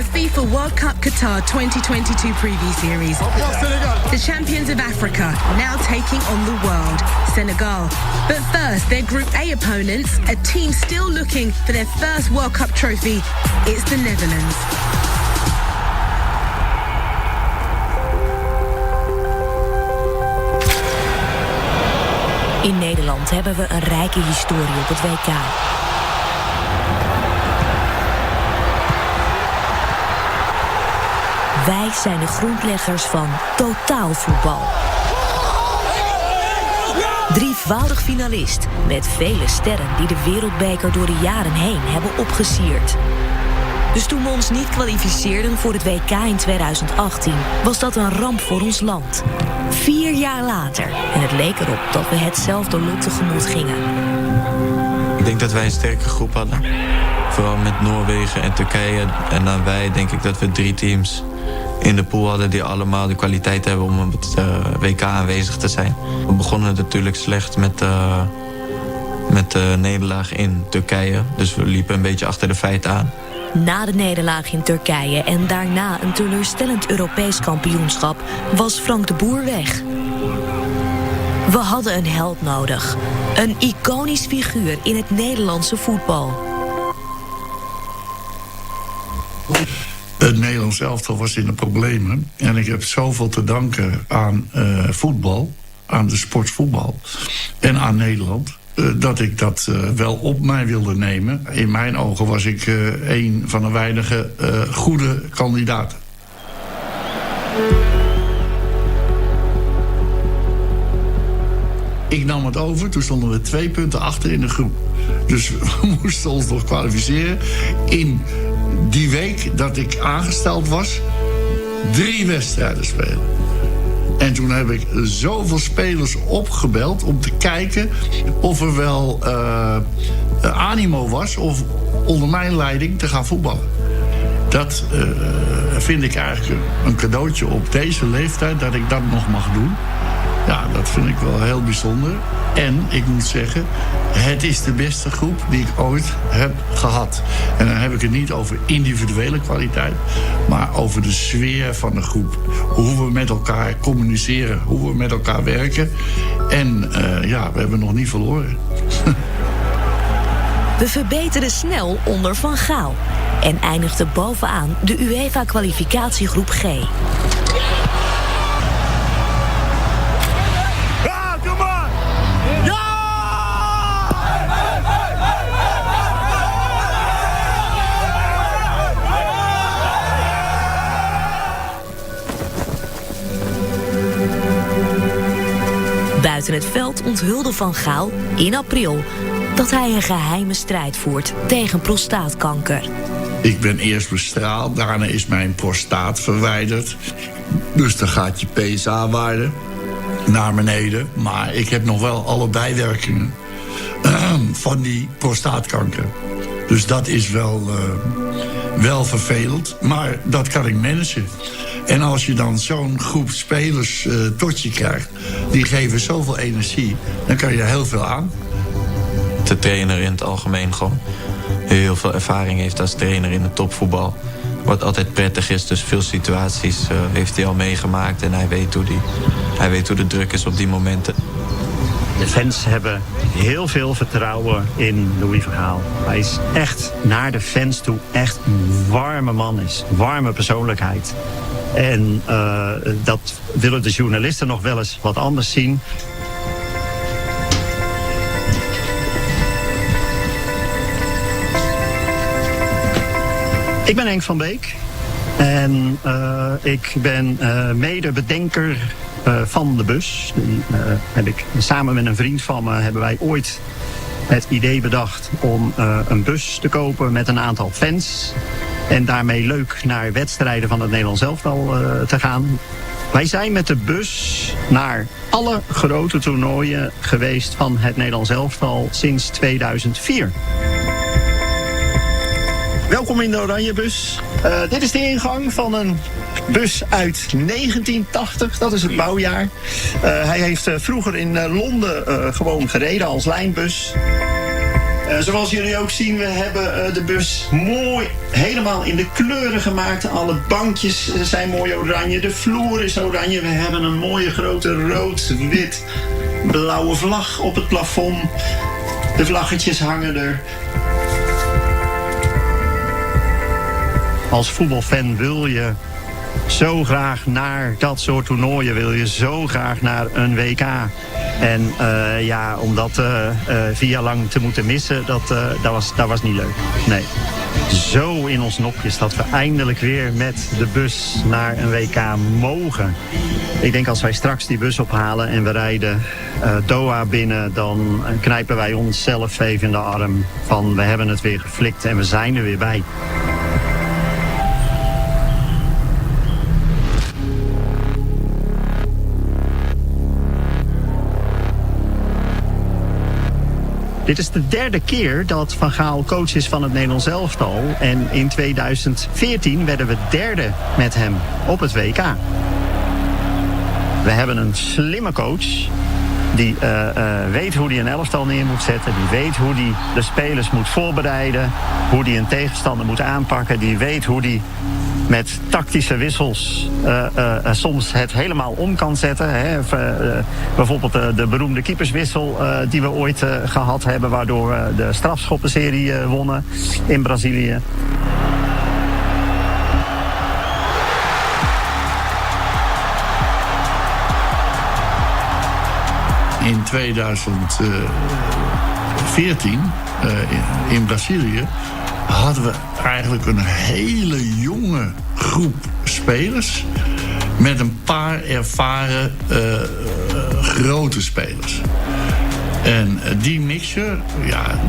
the FIFA World Cup Qatar 2022 preview series. The champions of Africa now taking on the world, Senegal. But first, their Group A opponents, a team still looking for their first World Cup trophy, it's the Netherlands. In Nederland hebben we een rijke historie op het WK. Wij zijn de grondleggers van totaalvoetbal. Drievoudig finalist met vele sterren die de wereldbeker door de jaren heen hebben opgesierd. Dus toen we ons niet kwalificeerden voor het WK in 2018, was dat een ramp voor ons land. 4 jaar later, en het leek erop dat we hetzelfde lot tegemoet gingen. Ik denk dat wij een sterke groep hadden. Vooral met Noorwegen en Turkije. En dan wij denk ik dat we 3 teams in de pool hadden die allemaal de kwaliteit hebben om op het WK aanwezig te zijn. We begonnen natuurlijk slecht met de nederlaag in Turkije. Dus we liepen een beetje achter de feiten aan. Na de nederlaag in Turkije en daarna een teleurstellend Europees kampioenschap was Frank de Boer weg. We hadden een held nodig. Een iconisch figuur in het Nederlandse voetbal. Het Nederlands elftal was in de problemen. En ik heb zoveel te danken aan voetbal, aan de sport voetbal en aan Nederland, dat ik dat wel op mij wilde nemen. In mijn ogen was ik een van de weinige goede kandidaten. Ik nam het over, toen stonden we 2 punten achter in de groep. Dus we moesten ons nog kwalificeren. In die week dat ik aangesteld was, 3 wedstrijden spelen. En toen heb ik zoveel spelers opgebeld om te kijken of er wel animo was of onder mijn leiding te gaan voetballen. Dat vind ik eigenlijk een cadeautje op deze leeftijd, dat ik dat nog mag doen. Ja, dat vind ik wel heel bijzonder. En ik moet zeggen, het is de beste groep die ik ooit heb gehad. En dan heb ik het niet over individuele kwaliteit, maar over de sfeer van de groep. Hoe we met elkaar communiceren, hoe we met elkaar werken. En ja, we hebben nog niet verloren. We verbeterden snel onder Van Gaal en eindigden bovenaan de UEFA-kwalificatiegroep G. Buiten het veld onthulde Van Gaal in april dat hij een geheime strijd voert tegen prostaatkanker. Ik ben eerst bestraald, daarna is mijn prostaat verwijderd. Dus dan gaat je PSA-waarde naar beneden. Maar ik heb nog wel alle bijwerkingen van die prostaatkanker. Dus dat is wel vervelend, maar dat kan ik managen. En als je dan zo'n groep spelers tot je krijgt, die geven zoveel energie, dan kan je er heel veel aan. De trainer in het algemeen gewoon heel veel ervaring heeft als trainer in het topvoetbal. Wat altijd prettig is, dus veel situaties heeft hij al meegemaakt en hij weet hoe de druk is op die momenten. De fans hebben heel veel vertrouwen in Louis van Gaal. Hij is echt naar de fans toe echt een warme man is. Warme persoonlijkheid. En dat willen de journalisten nog wel eens wat anders zien. Ik ben Henk van Beek. En ik ben medebedenker van de bus. Die heb ik samen met een vriend van me hebben wij ooit het idee bedacht om een bus te kopen met een aantal fans. En daarmee leuk naar wedstrijden van het Nederlands elftal te gaan. Wij zijn met de bus naar alle grote toernooien geweest van het Nederlands elftal sinds 2004. Welkom in de Oranjebus. Dit is de ingang van een bus uit 1980, dat is het bouwjaar. Hij heeft vroeger in Londen gewoon gereden als lijnbus. Zoals jullie ook zien, we hebben de bus mooi helemaal in de kleuren gemaakt. Alle bankjes zijn mooi oranje, de vloer is oranje. We hebben een mooie grote rood-wit-blauwe vlag op het plafond. De vlaggetjes hangen er. Als voetbalfan wil je zo graag naar dat soort toernooien, wil je zo graag naar een WK. En om dat 4 jaar lang te moeten missen, dat was niet leuk. Nee. Zo in ons nopjes dat we eindelijk weer met de bus naar een WK mogen. Ik denk als wij straks die bus ophalen en we rijden Doha binnen, dan knijpen wij onszelf even in de arm van we hebben het weer geflikt en we zijn er weer bij. Dit is de 3e keer dat Van Gaal coach is van het Nederlands elftal. En in 2014 werden we 3e met hem op het WK. We hebben een slimme coach die weet hoe hij een elftal neer moet zetten. Die weet hoe hij de spelers moet voorbereiden. Hoe hij een tegenstander moet aanpakken. Die weet hoe hij met tactische wissels soms het helemaal om kan zetten. Hè. Bijvoorbeeld de beroemde keeperswissel die we ooit gehad hebben, waardoor we de strafschoppenserie wonnen in Brazilië. In 2014 in Brazilië hadden we eigenlijk een hele jonge groep spelers met een paar ervaren grote spelers. En die mixture,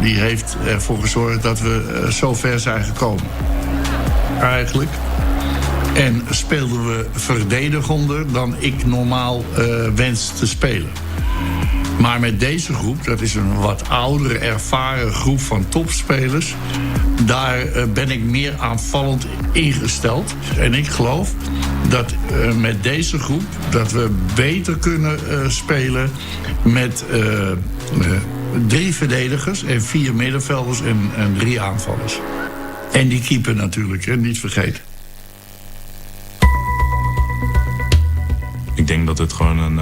die heeft ervoor gezorgd dat we zo ver zijn gekomen. Eigenlijk. En speelden we verdedigender dan ik normaal wens te spelen. Maar met deze groep, dat is een wat oudere, ervaren groep van topspelers, daar ben ik meer aanvallend ingesteld. En ik geloof dat met deze groep dat we beter kunnen spelen met 3 verdedigers en 4 middenvelders en 3 aanvallers. En die keeper natuurlijk, niet vergeten. Ik denk dat het gewoon een